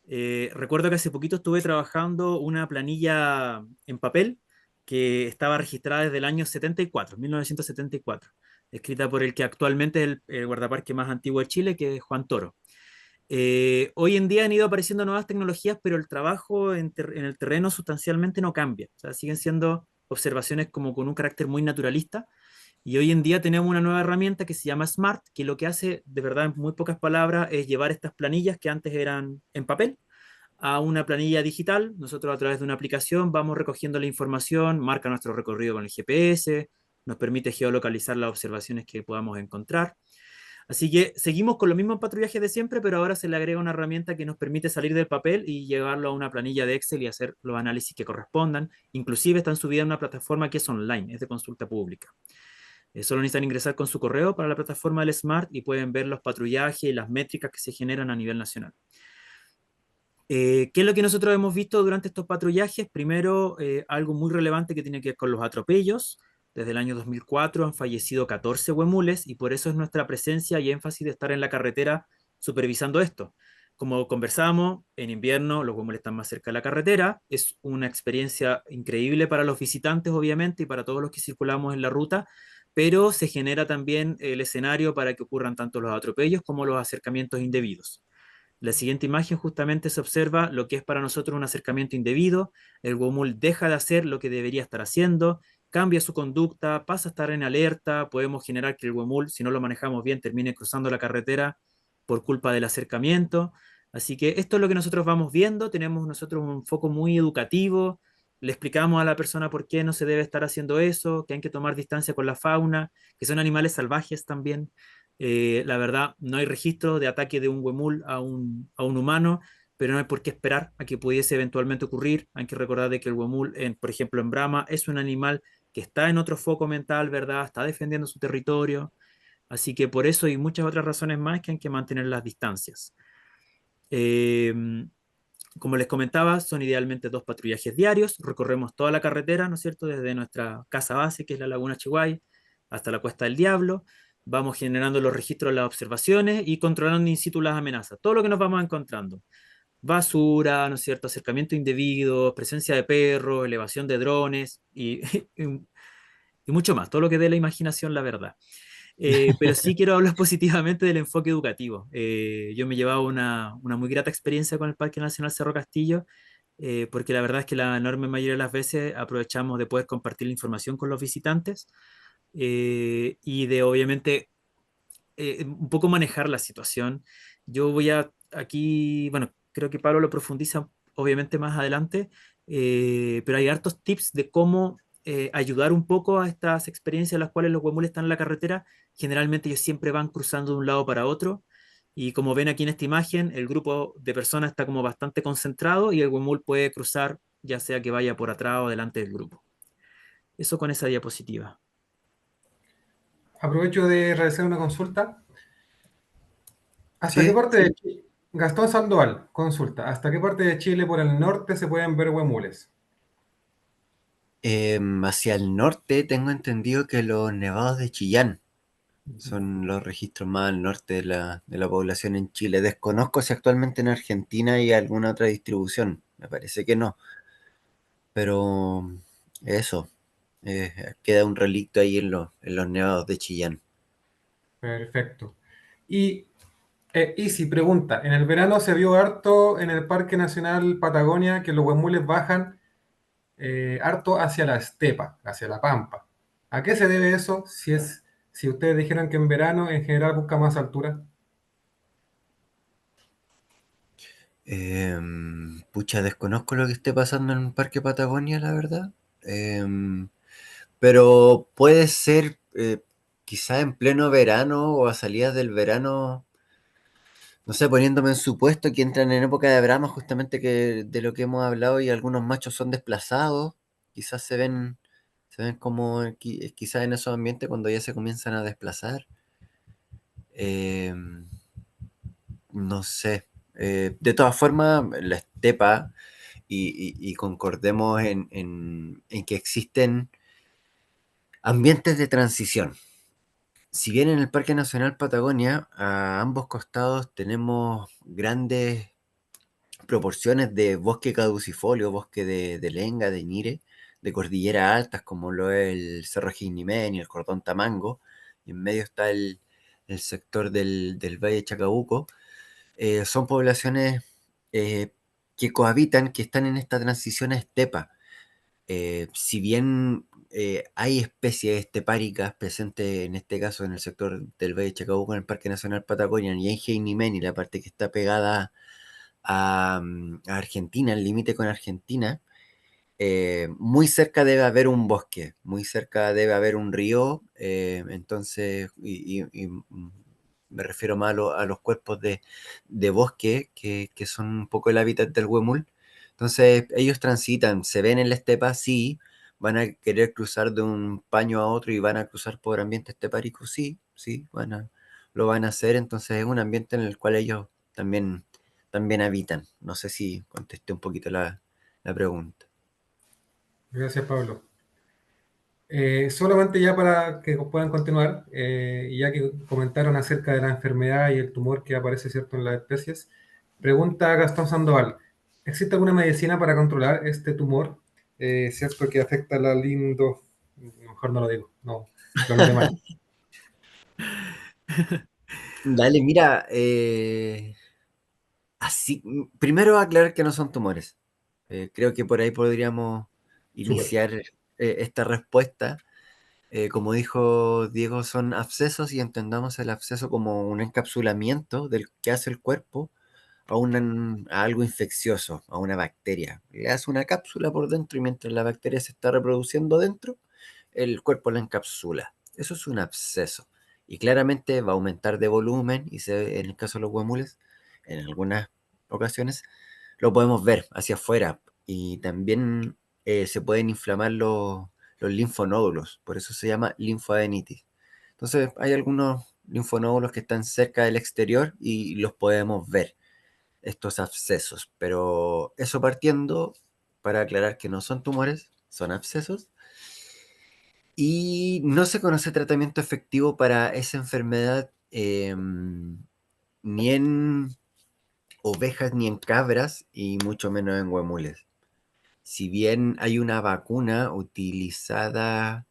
Recuerdo que hace poquito estuve trabajando una planilla en papel que estaba registrada desde el año 74, 1974, escrita por el que actualmente es el guardaparque más antiguo de Chile, que es Juan Toro. Hoy en día han ido apareciendo nuevas tecnologías, pero el trabajo en el terreno sustancialmente no cambia. O sea, siguen siendo observaciones como con un carácter muy naturalista y hoy en día tenemos una nueva herramienta que se llama Smart, que lo que hace, de verdad, en muy pocas palabras, es llevar estas planillas que antes eran en papel a una planilla digital. Nosotros a través de una aplicación vamos recogiendo la información, marca nuestro recorrido con el GPS, nos permite geolocalizar las observaciones que podamos encontrar. Así que seguimos con los mismos patrullajes de siempre, pero ahora se le agrega una herramienta que nos permite salir del papel y llevarlo a una planilla de Excel y hacer los análisis que correspondan. Inclusive están subidas a una plataforma que es online, es de consulta pública. Solo necesitan ingresar con su correo para la plataforma del Smart y pueden ver los patrullajes y las métricas que se generan a nivel nacional. ¿Qué es lo que nosotros hemos visto durante estos patrullajes? Primero, algo muy relevante que tiene que ver con los atropellos. Desde el año 2004 han fallecido 14 huemules y por eso es nuestra presencia y énfasis de estar en la carretera supervisando esto. Como conversamos, en invierno los huemules están más cerca de la carretera. Es una experiencia increíble para los visitantes, obviamente, y para todos los que circulamos en la ruta, pero se genera también el escenario para que ocurran tanto los atropellos como los acercamientos indebidos. La siguiente imagen justamente se observa lo que es para nosotros un acercamiento indebido. El huemul deja de hacer lo que debería estar haciendo, cambia su conducta, pasa a estar en alerta. Podemos generar que el huemul, si no lo manejamos bien, termine cruzando la carretera por culpa del acercamiento. Así que esto es lo que nosotros vamos viendo. Tenemos nosotros un foco muy educativo. Le explicamos a la persona por qué no se debe estar haciendo eso, que hay que tomar distancia con la fauna, que son animales salvajes también. La verdad, no hay registro de ataque de un huemul a un humano, pero no hay por qué esperar a que pudiese eventualmente ocurrir. Hay que recordar de que el huemul, por ejemplo, en Brahma, es un animal que está en otro foco mental, ¿verdad? Está defendiendo su territorio. Así que por eso y muchas otras razones más que hay que mantener las distancias. Eh, Como les comentaba, son idealmente 2 patrullajes diarios. Recorremos toda la carretera, ¿no es cierto? Desde nuestra casa base, que es la Laguna Chihuay, hasta la Cuesta del Diablo. Vamos generando los registros de las observaciones y controlando in situ las amenazas. Todo lo que nos vamos encontrando. Basura, ¿no es cierto? Acercamiento indebido, presencia de perros, elevación de drones y mucho más. Todo lo que dé la imaginación, la verdad. Pero sí quiero hablar positivamente del enfoque educativo. Yo me he llevado una muy grata experiencia con el Parque Nacional Cerro Castillo, porque la verdad es que la enorme mayoría de las veces aprovechamos de poder compartir la información con los visitantes y de obviamente un poco manejar la situación. Yo voy a aquí, bueno, creo que Pablo lo profundiza obviamente más adelante, pero hay hartos tips de cómo ayudar un poco a estas experiencias en las cuales los huemules están en la carretera. Generalmente ellos siempre van cruzando de un lado para otro. Y como ven aquí en esta imagen, el grupo de personas está como bastante concentrado y el huemul puede cruzar ya sea que vaya por atrás o delante del grupo. Eso con esa diapositiva. Aprovecho de realizar una consulta. ¿Hasta qué Sí, parte de Chile? Gastón Sandoval, consulta. ¿Hasta qué parte de Chile por el norte se pueden ver huemules? hacia el norte tengo entendido que los nevados de Chillán son los registros más al norte de la población en Chile. Desconozco si actualmente en Argentina hay alguna otra distribución. Me parece que no. Pero eso, queda un relicto ahí en los nevados de Chillán. Perfecto. Y Isi pregunta, en el verano se vio harto en el Parque Nacional Patagonia que los huemules bajan harto hacia la estepa, hacia la pampa. ¿A qué se debe eso si ustedes dijeron que en verano en general busca más altura? Pucha, desconozco lo que esté pasando en un Parque Patagonia, la verdad. Pero puede ser quizá en pleno verano o a salidas del verano, no sé, poniéndome en supuesto que entran en época de brama, justamente que de lo que hemos hablado, y algunos machos son desplazados, quizás se ven como quizás en esos ambientes cuando ya se comienzan a desplazar. Em, no sé. De todas formas, la estepa, y concordemos en que existen ambientes de transición. Si bien en el Parque Nacional Patagonia, a ambos costados tenemos grandes proporciones de bosque caducifolio, bosque de lenga, de ñire, de cordilleras altas como lo es el Cerro Jignimén y el Cordón Tamango, y en medio está el sector del Valle Chacabuco. Son poblaciones eh, que cohabitan, que están en esta transición a estepa. Si bien hay especies estepáricas presentes en este caso en el sector del Valle de Chacabuco, en el Parque Nacional Patagonia, y en Heinimen, y la parte que está pegada a Argentina, el límite con Argentina, muy cerca debe haber un bosque, muy cerca debe haber un río, entonces, me refiero más a los cuerpos de bosque que son un poco el hábitat del huemul. Entonces, ellos transitan, se ven en la estepa, sí, van a querer cruzar de un paño a otro y van a cruzar por ambiente estepárico, sí, sí, lo van a hacer, entonces es un ambiente en el cual ellos también habitan. No sé si contesté un poquito la pregunta. Gracias, Pablo. Solamente ya para que puedan continuar, y ya que comentaron acerca de la enfermedad y el tumor que aparece, ¿cierto?, en las especies, pregunta Gastón Sandoval, ¿existe alguna medicina para controlar este tumor, cierto, que afecta a la lindo... Mejor no lo digo, no, lo noté mal. Dale, mira, primero aclarar que no son tumores. Creo que por ahí podríamos Súper. iniciar esta respuesta. Como dijo Diego, son abscesos, y entendamos el absceso como un encapsulamiento del que hace el cuerpo a algo infeccioso, a una bacteria. Le hace una cápsula por dentro, y mientras la bacteria se está reproduciendo dentro, el cuerpo la encapsula. Eso es un absceso. Y claramente va a aumentar de volumen, y en el caso de los huemules, en algunas ocasiones, lo podemos ver hacia afuera. Y también se pueden inflamar los linfonódulos, por eso se llama linfoadenitis. Entonces, hay algunos linfonódulos que están cerca del exterior y los podemos ver, estos abscesos. Pero eso partiendo, para aclarar que no son tumores, son abscesos. Y no se conoce tratamiento efectivo para esa enfermedad, ni en ovejas ni en cabras, y mucho menos en huemules. Si bien hay una vacuna utilizada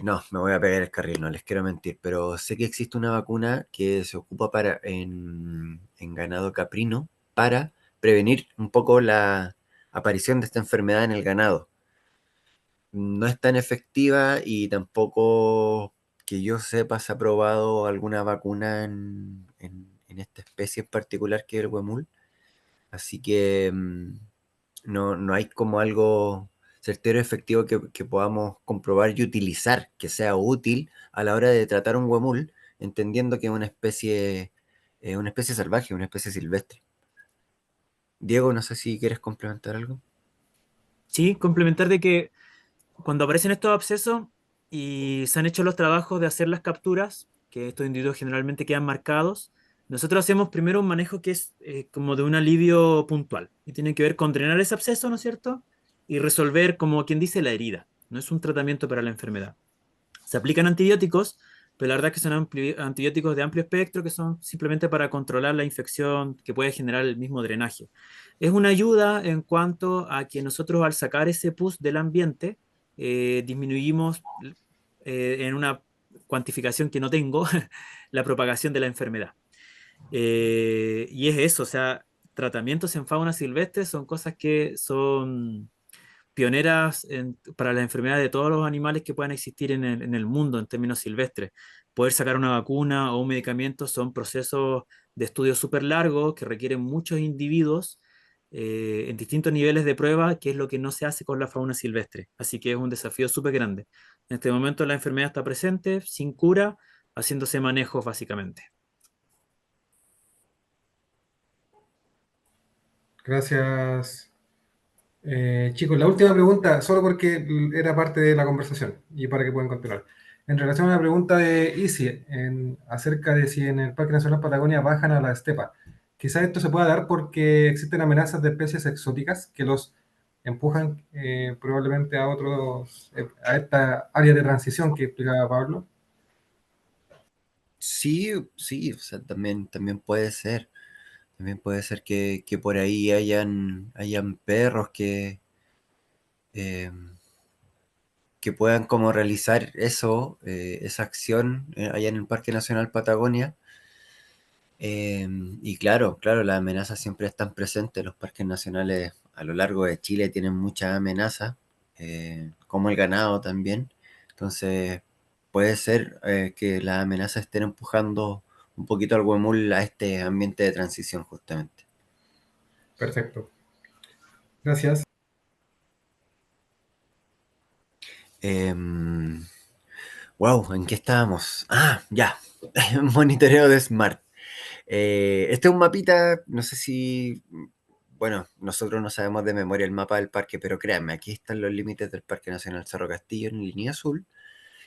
No, me voy a pegar el carril, no les quiero mentir, pero sé que existe una vacuna que se ocupa en ganado caprino para prevenir un poco la aparición de esta enfermedad en el ganado. No es tan efectiva y tampoco que yo sepa se ha probado alguna vacuna en esta especie en particular que es el huemul. Así que no hay como algo certero y efectivo que podamos comprobar y utilizar, que sea útil a la hora de tratar un huemul, entendiendo que es una especie salvaje, una especie silvestre. Diego, no sé si quieres complementar algo. Sí, complementar de que cuando aparecen estos abscesos y se han hecho los trabajos de hacer las capturas, que estos individuos generalmente quedan marcados, nosotros hacemos primero un manejo que es como de un alivio puntual y tiene que ver con drenar ese absceso, ¿no es cierto? Y resolver, como quien dice, la herida. No es un tratamiento para la enfermedad. Se aplican antibióticos, pero la verdad es que son antibióticos de amplio espectro que son simplemente para controlar la infección que puede generar el mismo drenaje. Es una ayuda en cuanto a que nosotros al sacar ese pus del ambiente, disminuimos en una cuantificación que no tengo la propagación de la enfermedad. Y es eso, o sea, tratamientos en fauna silvestre son cosas que son pioneras para la enfermedad de todos los animales que puedan existir en el mundo en términos silvestres. Poder sacar una vacuna o un medicamento son procesos de estudio súper largos que requieren muchos individuos en distintos niveles de prueba, que es lo que no se hace con la fauna silvestre. Así que es un desafío súper grande. En este momento la enfermedad está presente, sin cura, haciéndose manejos básicamente. Gracias. Chicos, la última pregunta, solo porque era parte de la conversación y para que puedan continuar. En relación a la pregunta de Isi, acerca de si en el Parque Nacional Patagonia bajan a la estepa, quizás esto se pueda dar porque existen amenazas de especies exóticas que los empujan probablemente a esta área de transición que explicaba Pablo. Sí, sí, o sea, también puede ser. También puede ser que por ahí hayan perros eh, que puedan como realizar esa acción allá en el Parque Nacional Patagonia. Y claro, las amenazas siempre están presentes. Los parques nacionales a lo largo de Chile tienen muchas amenazas, como el ganado también. Entonces, puede ser que las amenazas estén empujando un poquito al huemul a este ambiente de transición justamente. Perfecto. Gracias. Wow, ¿en qué estábamos? Ah, ya. Monitoreo de Smart. Este es un mapita, no sé si, bueno, nosotros no sabemos de memoria el mapa del parque, pero créanme, aquí están los límites del Parque Nacional Cerro Castillo en línea azul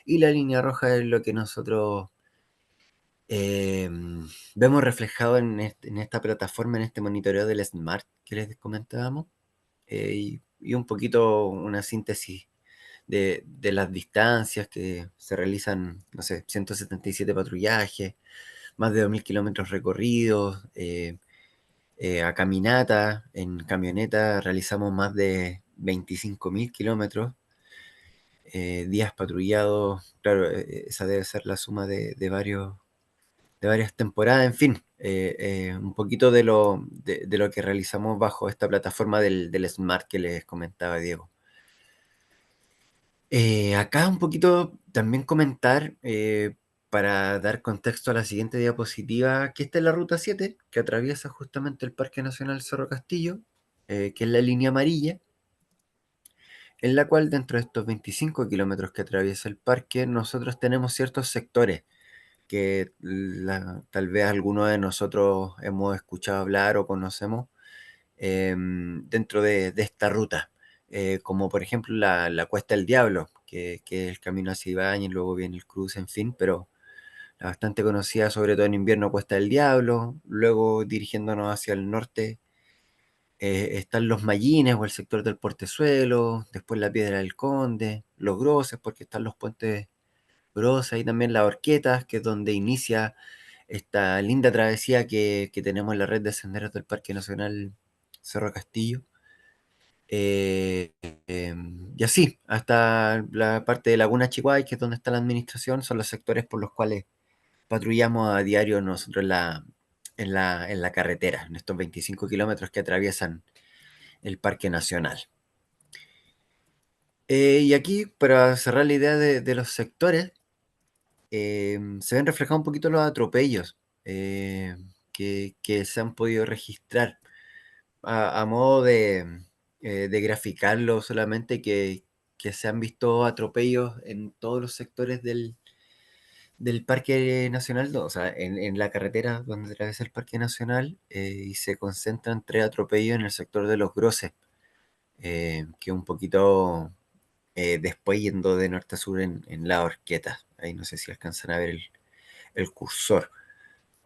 y la línea roja es lo que nosotros eh, vemos reflejado en esta plataforma, en este monitoreo del Smart que les comentábamos, y un poquito una síntesis de las distancias que se realizan, no sé, 177 patrullajes, más de 2.000 kilómetros recorridos, a caminata, en camioneta realizamos más de 25.000 kilómetros, días patrullados, claro, esa debe ser la suma de varias temporadas, en fin, un poquito de lo que realizamos bajo esta plataforma del Smart que les comentaba Diego. Acá un poquito también comentar, para dar contexto a la siguiente diapositiva, que esta es la Ruta 7, que atraviesa justamente el Parque Nacional Cerro Castillo, que es la línea amarilla, en la cual dentro de estos 25 kilómetros que atraviesa el parque, nosotros tenemos ciertos sectores que tal vez algunos de nosotros hemos escuchado hablar o conocemos dentro de esta ruta, como por ejemplo la Cuesta del Diablo, que es el camino hacia Ibañez, luego viene el cruce, en fin, pero la bastante conocida, sobre todo en invierno, Cuesta del Diablo. Luego dirigiéndonos hacia el norte, están los Mallines o el sector del Portezuelo, después la Piedra del Conde, los Groses, porque están los puentes Grosas, y también las Horquetas, que es donde inicia esta linda travesía que tenemos en la red de senderos del Parque Nacional Cerro Castillo. Eh, y así, hasta la parte de Laguna Chihuahua, que es donde está la administración, son los sectores por los cuales patrullamos a diario nosotros en la carretera, en estos 25 kilómetros que atraviesan el Parque Nacional. Y aquí, para cerrar la idea de los sectores, se ven reflejados un poquito los atropellos que se han podido registrar. A modo de graficarlo solamente, que se han visto atropellos en todos los sectores del Parque Nacional, o sea, en la carretera donde atraviesa el Parque Nacional, y se concentran 3 atropellos en el sector de Los Groses, que un poquito después yendo de norte a sur en la Horqueta. Ahí no sé si alcanzan a ver el cursor.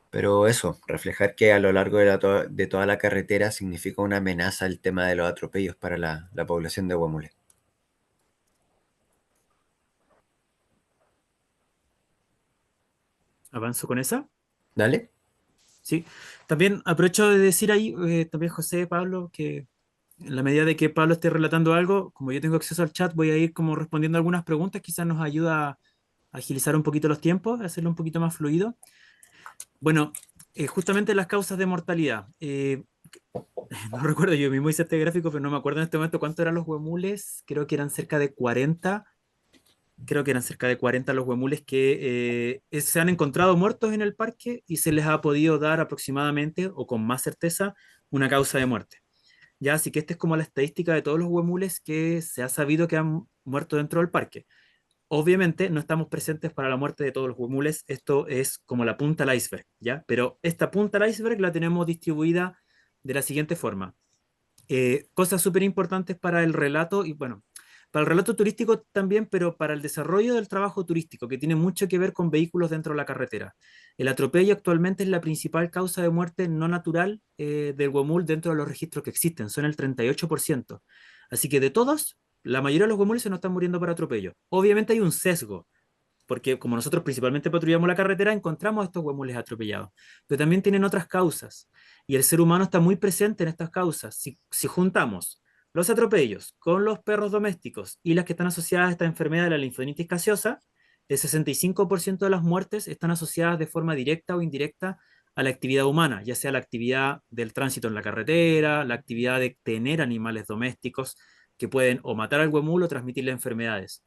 Pero eso, reflejar que a lo largo de toda la carretera significa una amenaza el tema de los atropellos para la población de Guamule. ¿Avanzo con esa? ¿Dale? Sí. También aprovecho de decir ahí, también José, Pablo, que en la medida de que Pablo esté relatando algo, como yo tengo acceso al chat, voy a ir como respondiendo algunas preguntas, quizás nos ayuda a agilizar un poquito los tiempos, a hacerlo un poquito más fluido. Bueno, justamente las causas de mortalidad. No recuerdo, yo mismo hice este gráfico, pero no me acuerdo en este momento cuántos eran los huemules. Creo que eran cerca de 40. Creo que eran cerca de 40 los huemules que se han encontrado muertos en el parque y se les ha podido dar aproximadamente o con más certeza una causa de muerte. Ya, así que esta es como la estadística de todos los huemules que se ha sabido que han muerto dentro del parque. Obviamente no estamos presentes para la muerte de todos los huemules, esto es como la punta del iceberg, ¿ya? Pero esta punta del iceberg la tenemos distribuida de la siguiente forma. Cosas súper importantes para el relato y bueno, para el relato turístico también, pero para el desarrollo del trabajo turístico, que tiene mucho que ver con vehículos dentro de la carretera. El atropello actualmente es la principal causa de muerte no natural del huemul dentro de los registros que existen, son el 38%. Así que de todos, la mayoría de los huemules se nos están muriendo por atropello. Obviamente hay un sesgo, porque como nosotros principalmente patrullamos la carretera, encontramos estos huemules atropellados, pero también tienen otras causas, y el ser humano está muy presente en estas causas. Si juntamos los atropellos con los perros domésticos y las que están asociadas a esta enfermedad de la linfodenitis gaseosa, el 65% de las muertes están asociadas de forma directa o indirecta a la actividad humana, ya sea la actividad del tránsito en la carretera, la actividad de tener animales domésticos que pueden o matar al huemul o transmitirle enfermedades.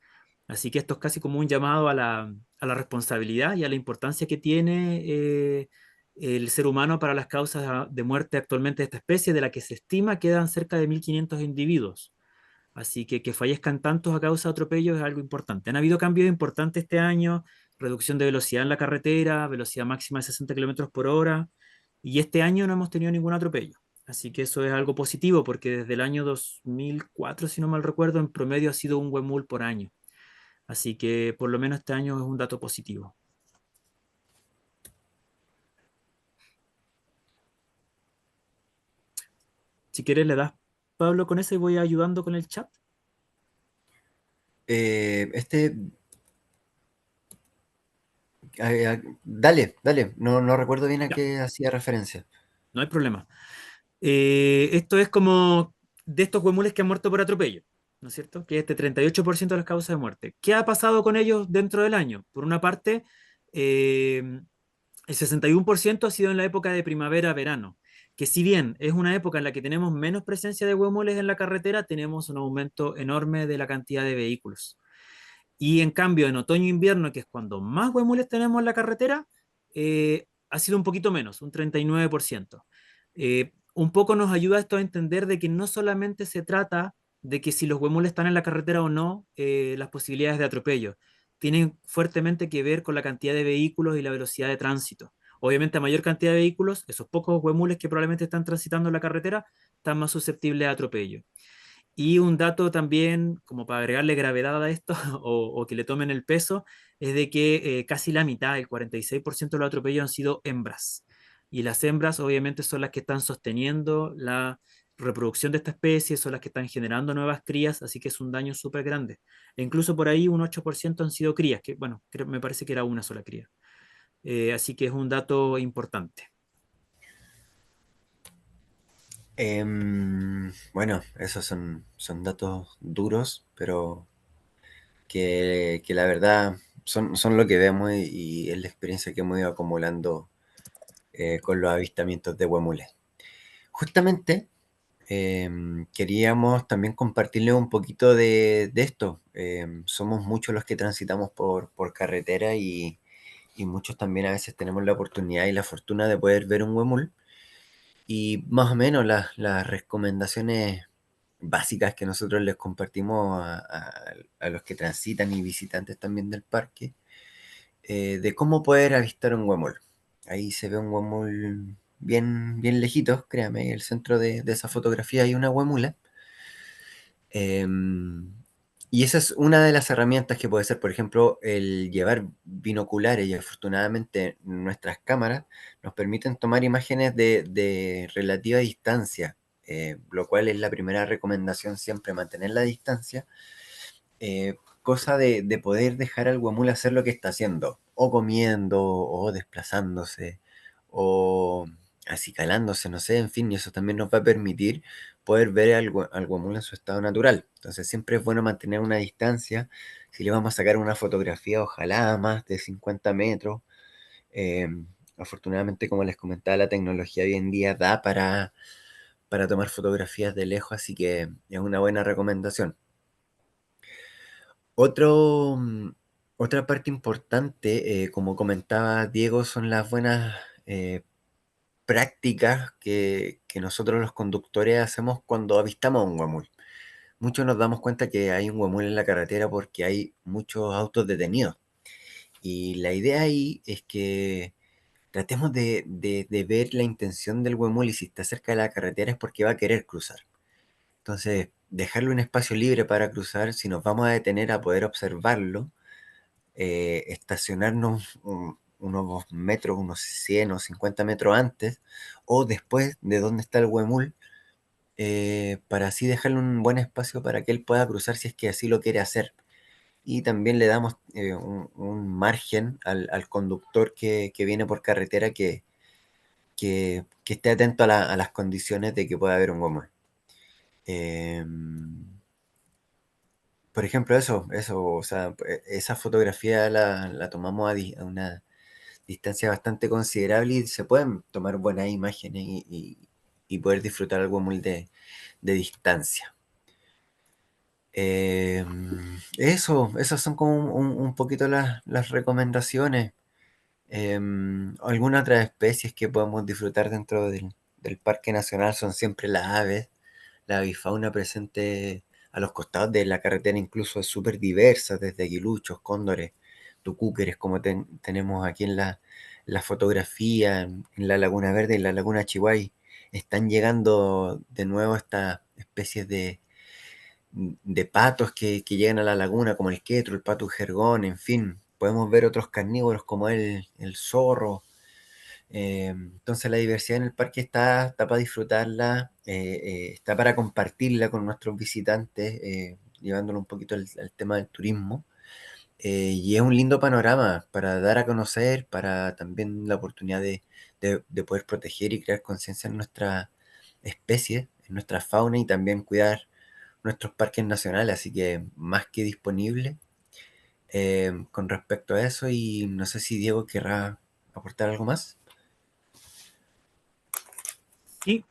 Así que esto es casi como un llamado a la responsabilidad y a la importancia que tiene el ser humano para las causas de muerte actualmente de esta especie, de la que se estima quedan cerca de 1.500 individuos. Así que fallezcan tantos a causa de atropellos es algo importante. Han habido cambios importantes este año, reducción de velocidad en la carretera, velocidad máxima de 60 kilómetros por hora, y este año no hemos tenido ningún atropello. Así que eso es algo positivo, porque desde el año 2004, si no mal recuerdo, en promedio ha sido un huemul por año. Así que por lo menos este año es un dato positivo. Si quieres, le das Pablo con eso y voy ayudando con el chat. Este, dale, dale, no recuerdo bien a Ya, qué hacía referencia. no hay problema. Esto es como de estos huemules que han muerto por atropello, ¿no es cierto? Que es este 38% de las causas de muerte. ¿Qué ha pasado con ellos dentro del año? Por una parte, el 61% ha sido en la época de primavera-verano, que si bien es una época en la que tenemos menos presencia de huemules en la carretera, tenemos un aumento enorme de la cantidad de vehículos. Y en cambio, en otoño-invierno, que es cuando más huemules tenemos en la carretera, ha sido un poquito menos, un 39%. Un poco nos ayuda esto a entender de que no solamente se trata de que si los huemules están en la carretera o no, las posibilidades de atropello. Tienen fuertemente que ver con la cantidad de vehículos y la velocidad de tránsito. Obviamente, a mayor cantidad de vehículos, esos pocos huemules que probablemente están transitando en la carretera, están más susceptibles a atropello. Y un dato también, como para agregarle gravedad a esto, o que le tomen el peso, es de que casi la mitad, el 46% de los atropellos han sido hembras. Y las hembras obviamente son las que están sosteniendo la reproducción de esta especie, son las que están generando nuevas crías, así que es un daño súper grande. E incluso por ahí un 8% han sido crías, que bueno, me parece que era una sola cría. Así que es un dato importante. Bueno, esos son datos duros, pero que la verdad son lo que vemos y es la experiencia que hemos ido acumulando con los avistamientos de huemules. Justamente queríamos también compartirles un poquito de esto. Somos muchos los que transitamos por carretera y muchos también a veces tenemos la oportunidad y la fortuna de poder ver un huemul. Y más o menos las recomendaciones básicas que nosotros les compartimos a los que transitan y visitantes también del parque, de cómo poder avistar un huemul. Ahí se ve un huemul bien lejitos, créame, en el centro de esa fotografía hay una huemula. Em, y esa es una de las herramientas que puede ser, por ejemplo, el llevar binoculares y afortunadamente nuestras cámaras nos permiten tomar imágenes de relativa distancia, lo cual es la primera recomendación siempre, mantener la distancia, cosa de poder dejar al guamul hacer lo que está haciendo, o comiendo, o desplazándose, o acicalándose, no sé, en fin, y eso también nos va a permitir poder ver al guamul en su estado natural. Entonces siempre es bueno mantener una distancia. Si le vamos a sacar una fotografía, ojalá a más de 50 metros. Eh, Afortunadamente, como les comentaba, la tecnología hoy en día da para tomar fotografías de lejos, así que es una buena recomendación. Otro, otra parte importante, como comentaba Diego, son las buenas prácticas que nosotros los conductores hacemos cuando avistamos a un huemul. Muchos nos damos cuenta que hay un huemul en la carretera porque hay muchos autos detenidos. Y la idea ahí es que tratemos de ver la intención del huemul y si está cerca de la carretera es porque va a querer cruzar. Entonces, dejarle un espacio libre para cruzar, si nos vamos a detener a poder observarlo, estacionarnos unos metros, unos 100 o 50 metros antes o después de donde está el huemul, para así dejarle un buen espacio para que él pueda cruzar si es que así lo quiere hacer. Y también le damos un margen al conductor que viene por carretera que esté atento a las condiciones de que pueda haber un huemul. Por ejemplo, eso, o sea, esa fotografía la tomamos a una distancia bastante considerable y se pueden tomar buenas imágenes y poder disfrutar algo muy de distancia. Esas son como un poquito las recomendaciones. Algunas otras especies que podemos disfrutar dentro del Parque Nacional son siempre las aves. La avifauna presente a los costados de la carretera incluso es súper diversa, desde aguiluchos, cóndores, tucúqueres, como tenemos aquí en la fotografía, en la Laguna Verde y en la Laguna Chihuay. Están llegando de nuevo estas especies de patos que llegan a la laguna, como el quetro, el pato jergón, en fin. Podemos ver otros carnívoros como el zorro. Entonces la diversidad en el parque está para disfrutarla, está para compartirla con nuestros visitantes, llevándolo un poquito al tema del turismo. Y es un lindo panorama para dar a conocer, para también la oportunidad de poder proteger y crear conciencia en nuestra especie, en nuestra fauna y también cuidar nuestros parques nacionales, así que más que disponible con respecto a eso. Y no sé si Diego querrá aportar algo más. Sí,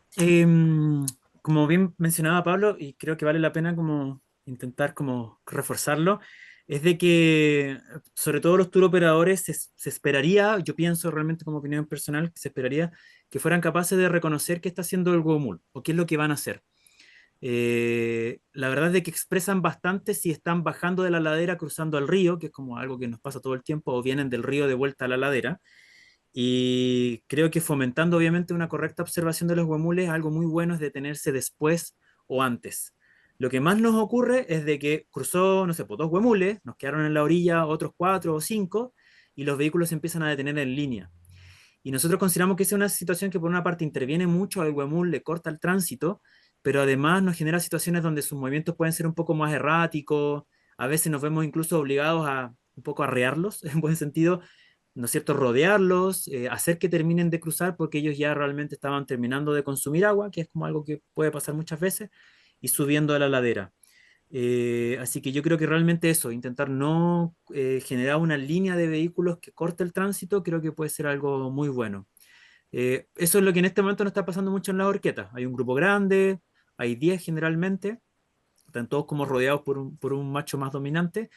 como bien mencionaba Pablo, y creo que vale la pena como intentar como reforzarlo, es de que sobre todo los tour operadores se esperaría, yo pienso realmente como opinión personal, que se esperaría que fueran capaces de reconocer qué está haciendo el Gomul o qué es lo que van a hacer. La verdad es de que expresan bastante si están bajando de la ladera cruzando al río, que es como algo que nos pasa todo el tiempo, o vienen del río de vuelta a la ladera. Y creo que fomentando obviamente una correcta observación de los huemules, algo muy bueno es detenerse después o antes. Lo que más nos ocurre es de que cruzó, no sé, pues, dos huemules, nos quedaron en la orilla otros cuatro o cinco, y los vehículos se empiezan a detener en línea. Y nosotros consideramos que esa es una situación que por una parte interviene mucho al huemul, le corta el tránsito, pero además nos genera situaciones donde sus movimientos pueden ser un poco más erráticos, a veces nos vemos incluso obligados a un poco arrearlos, en buen sentido, ¿no es cierto?, rodearlos, hacer que terminen de cruzar porque ellos ya realmente estaban terminando de consumir agua, que es como algo que puede pasar muchas veces, y subiendo a la ladera. Así que yo creo que realmente eso, intentar no generar una línea de vehículos que corte el tránsito, creo que puede ser algo muy bueno. Eso es lo que en este momento no está pasando mucho en la horqueta. Hay un grupo grande, hay 10 generalmente, están todos como rodeados por un macho más dominante,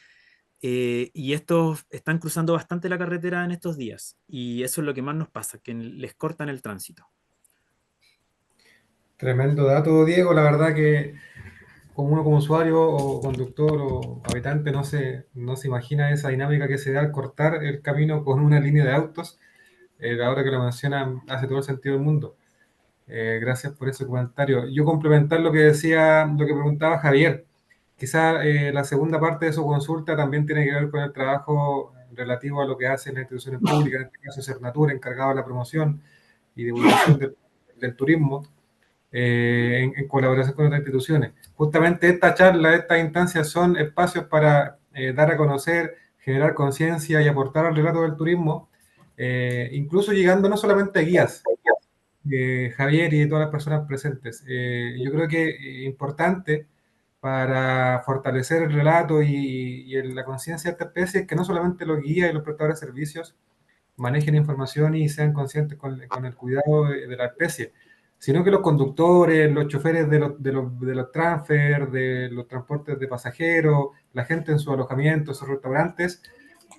y estos están cruzando bastante la carretera en estos días. Y eso es lo que más nos pasa, que les cortan el tránsito. Tremendo dato, Diego. La verdad que como uno como usuario o conductor o habitante no se imagina esa dinámica que se da al cortar el camino con una línea de autos. Ahora que lo mencionan, hace todo el sentido del mundo. Gracias por ese comentario. Yo complementar lo que decía, lo que preguntaba Javier. Quizá la segunda parte de su consulta también tiene que ver con el trabajo relativo a lo que hacen las instituciones públicas, en este caso Cernatur, encargado de la promoción y divulgación del turismo, en colaboración con otras instituciones. Justamente esta charla, estas instancias son espacios para dar a conocer, generar conciencia y aportar al relato del turismo, incluso llegando no solamente a guías, Javier y todas las personas presentes. Yo creo que es importante para fortalecer el relato y la conciencia de esta especie es que no solamente los guías y los prestadores de servicios manejen información y sean conscientes con el cuidado de la especie, sino que los conductores, los choferes de los transfer, de los transportes de pasajeros, la gente en sus alojamientos, sus restaurantes,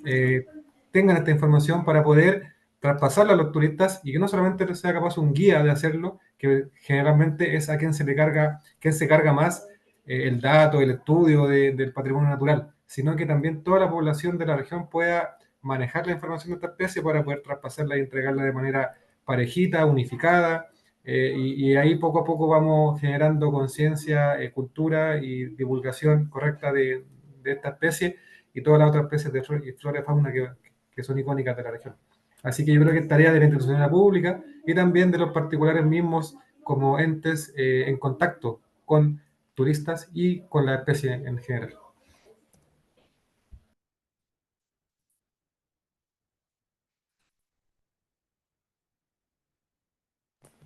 eh, tengan esta información para poder traspasarla a los turistas y que no solamente sea capaz un guía de hacerlo, que generalmente es a quien se carga más el dato, el estudio del patrimonio natural, sino que también toda la población de la región pueda manejar la información de esta especie para poder traspasarla y entregarla de manera parejita, unificada, y ahí poco a poco vamos generando conciencia, cultura y divulgación correcta de esta especie y todas las otras especies de flora y fauna que son icónicas de la región. Así que yo creo que es tarea de la institucionalidad pública y también de los particulares mismos como entes en contacto con turistas y con la especie en general.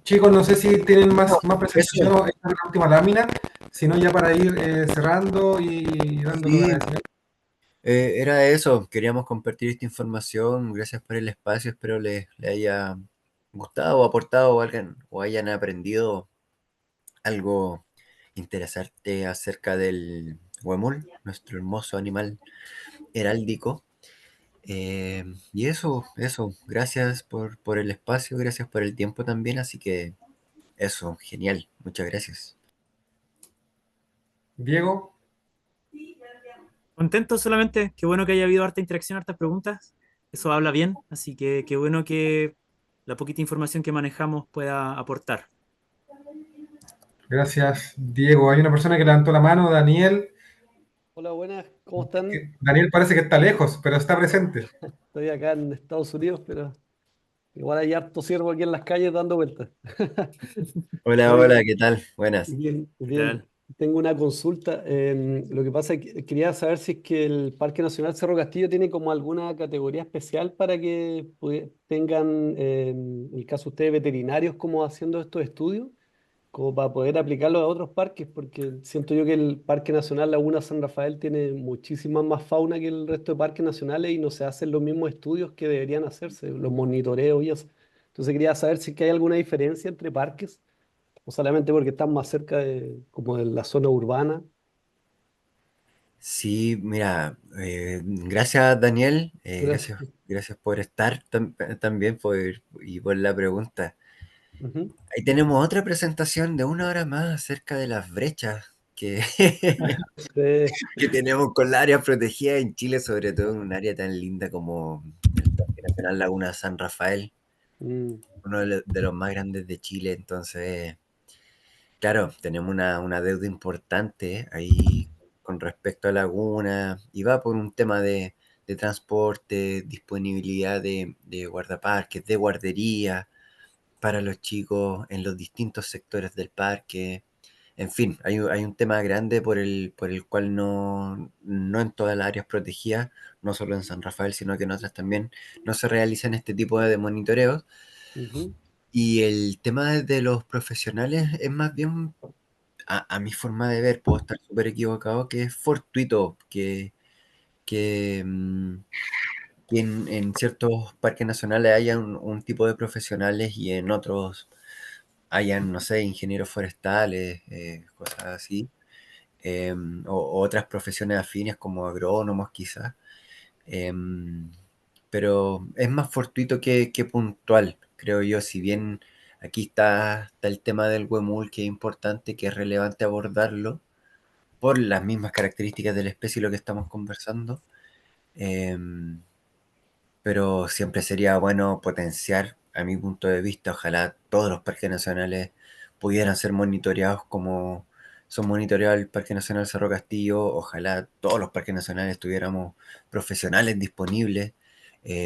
Chicos, no sé si tienen más presentación Eso, o esta es la última lámina, sino ya para ir cerrando y dando los sí, agradecimientos. era eso. Queríamos compartir esta información. Gracias por el espacio. Espero les haya gustado o aportado o hayan aprendido algo interesante acerca del huemul, nuestro hermoso animal heráldico. Y eso. Gracias por el espacio, gracias por el tiempo también. Así que eso, genial. Muchas gracias. Diego, Contento solamente, qué bueno que haya habido harta interacción, hartas preguntas. Eso habla bien, así que qué bueno que la poquita información que manejamos pueda aportar. gracias, Diego. Hay una persona que levantó la mano, Daniel. Hola, buenas, ¿cómo están? Daniel parece que está lejos, pero está presente. Estoy acá en Estados Unidos, pero igual hay harto ciervo aquí en las calles dando vueltas. Hola, Oye, hola, ¿qué tal? Buenas. bien, ¿Qué bien. tal? Tengo una consulta. Lo que pasa es que quería saber si es que el Parque Nacional Cerro Castillo tiene como alguna categoría especial para que tengan, en el caso de ustedes, veterinarios como haciendo estos estudios, como para poder aplicarlo a otros parques, porque siento yo que el Parque Nacional Laguna San Rafael tiene muchísima más fauna que el resto de parques nacionales y no se hacen los mismos estudios que deberían hacerse, los monitoreos y eso. Entonces quería saber si es que hay alguna diferencia entre parques o solamente porque están más cerca de, como de la zona urbana. Sí, mira, gracias Daniel, Gracias. gracias por estar también y por la pregunta. Ujú. Ahí tenemos otra presentación de 1 hora más acerca de las brechas Sí. que tenemos con la área protegida en Chile, sobre todo en un área tan linda como el Parque Nacional Laguna San Rafael, Mm. uno de los más grandes de Chile. Entonces, claro, tenemos una deuda importante ahí con respecto a Laguna, y va por un tema de transporte, disponibilidad de guardaparques, de guardería para los chicos en los distintos sectores del parque, En fin, hay un tema grande por el cual no en todas las áreas protegidas, no solo en San Rafael, sino que en otras también, no se realizan este tipo de monitoreos. Ujú. Y el tema de los profesionales es más bien, a mi forma de ver, puedo estar súper equivocado, que es fortuito que, mm, que en ciertos parques nacionales haya un tipo de profesionales y en otros hayan, no sé, ingenieros forestales, cosas así, o otras profesiones afines como agrónomos quizás. em, pero es más fortuito que puntual, creo yo, si bien aquí está el tema del huemul, que es importante, que es relevante abordarlo por las mismas características de la especie y lo que estamos conversando. em, pero siempre sería bueno potenciar, a mi punto de vista, ojalá todos los parques nacionales pudieran ser monitoreados como son monitoreados el Parque Nacional Cerro Castillo, ojalá todos los parques nacionales tuviéramos profesionales disponibles,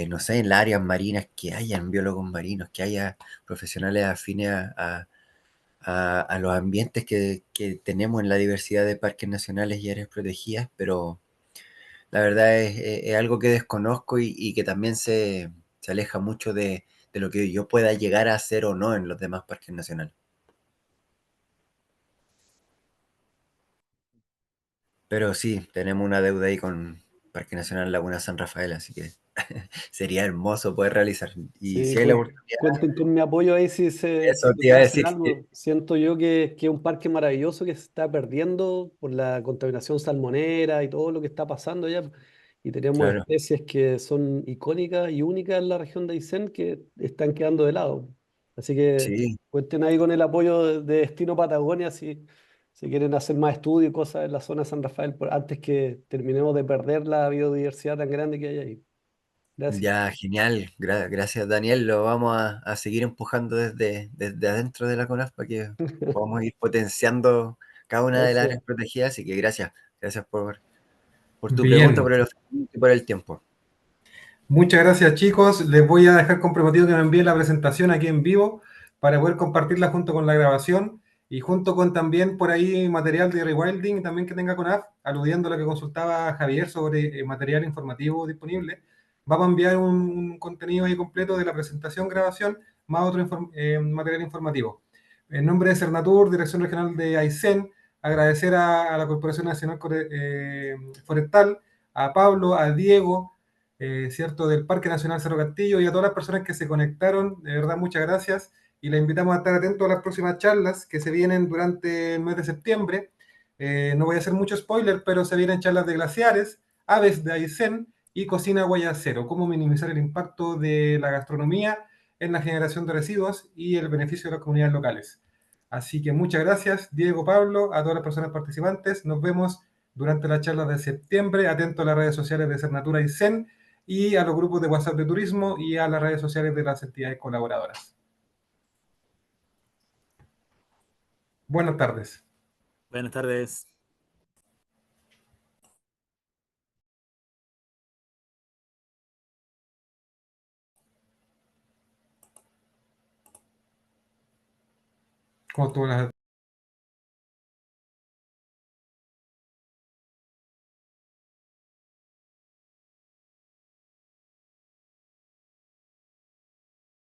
no sé, en las áreas marinas, que hayan biólogos marinos, que haya profesionales afines a los ambientes que tenemos en la diversidad de parques nacionales y áreas protegidas, pero la verdad es algo que desconozco y que también se aleja mucho de lo que yo pueda llegar a hacer o no en los demás parques nacionales. Pero sí, tenemos una deuda ahí con Parque Nacional Laguna San Rafael, así que sería hermoso poder realizar. Y Sí, si hay la pues oportunidad, cuenten con mi apoyo ahí eso si se te iba a puede hacer decir. algo. Siento yo que es un parque maravilloso que se está perdiendo por la contaminación salmonera y todo lo que está pasando allá. Y tenemos Claro, especies que son icónicas y únicas en la región de Aysén que están quedando de lado. Así que sí, cuenten ahí con el apoyo de Destino Patagonia si quieren hacer más estudios y cosas en la zona de San Rafael antes que terminemos de perder la biodiversidad tan grande que hay ahí. Gracias. ya, genial. Gracias, Daniel. Lo vamos a seguir empujando desde adentro de la CONAF para que podamos ir potenciando cada una de las áreas Eso. protegidas. Así que gracias. Gracias por tu pregunta, Bien. por el ofrecimiento y por el tiempo. Muchas gracias, chicos. Les voy a dejar comprometido que me envíen la presentación aquí en vivo para poder compartirla junto con la grabación y junto con también por ahí material de rewilding también que tenga CONAF, aludiendo a lo que consultaba Javier sobre material informativo disponible. Vamos a enviar un contenido ahí completo de la presentación, grabación, más otro material informativo. En nombre de Cernatur, Dirección Regional de Aysén, agradecer a la Corporación Nacional Forestal, a Pablo, a Diego, ¿cierto? Del Parque Nacional Cerro Castillo y a todas las personas que se conectaron. De verdad, muchas gracias. Y les invitamos a estar atentos a las próximas charlas que se vienen durante el mes de septiembre. No voy a hacer mucho spoiler, pero se vienen charlas de glaciares, aves de Aysén y cocina guayacero, cómo minimizar el impacto de la gastronomía en la generación de residuos y el beneficio de las comunidades locales. Así que muchas gracias, Diego, Pablo, a todas las personas participantes. Nos vemos durante la charla de septiembre. Atento a las redes sociales de Cernatura y CEN y a los grupos de WhatsApp de turismo y a las redes sociales de las entidades colaboradoras. Buenas tardes. Buenas tardes. ¿Cómo estuvo la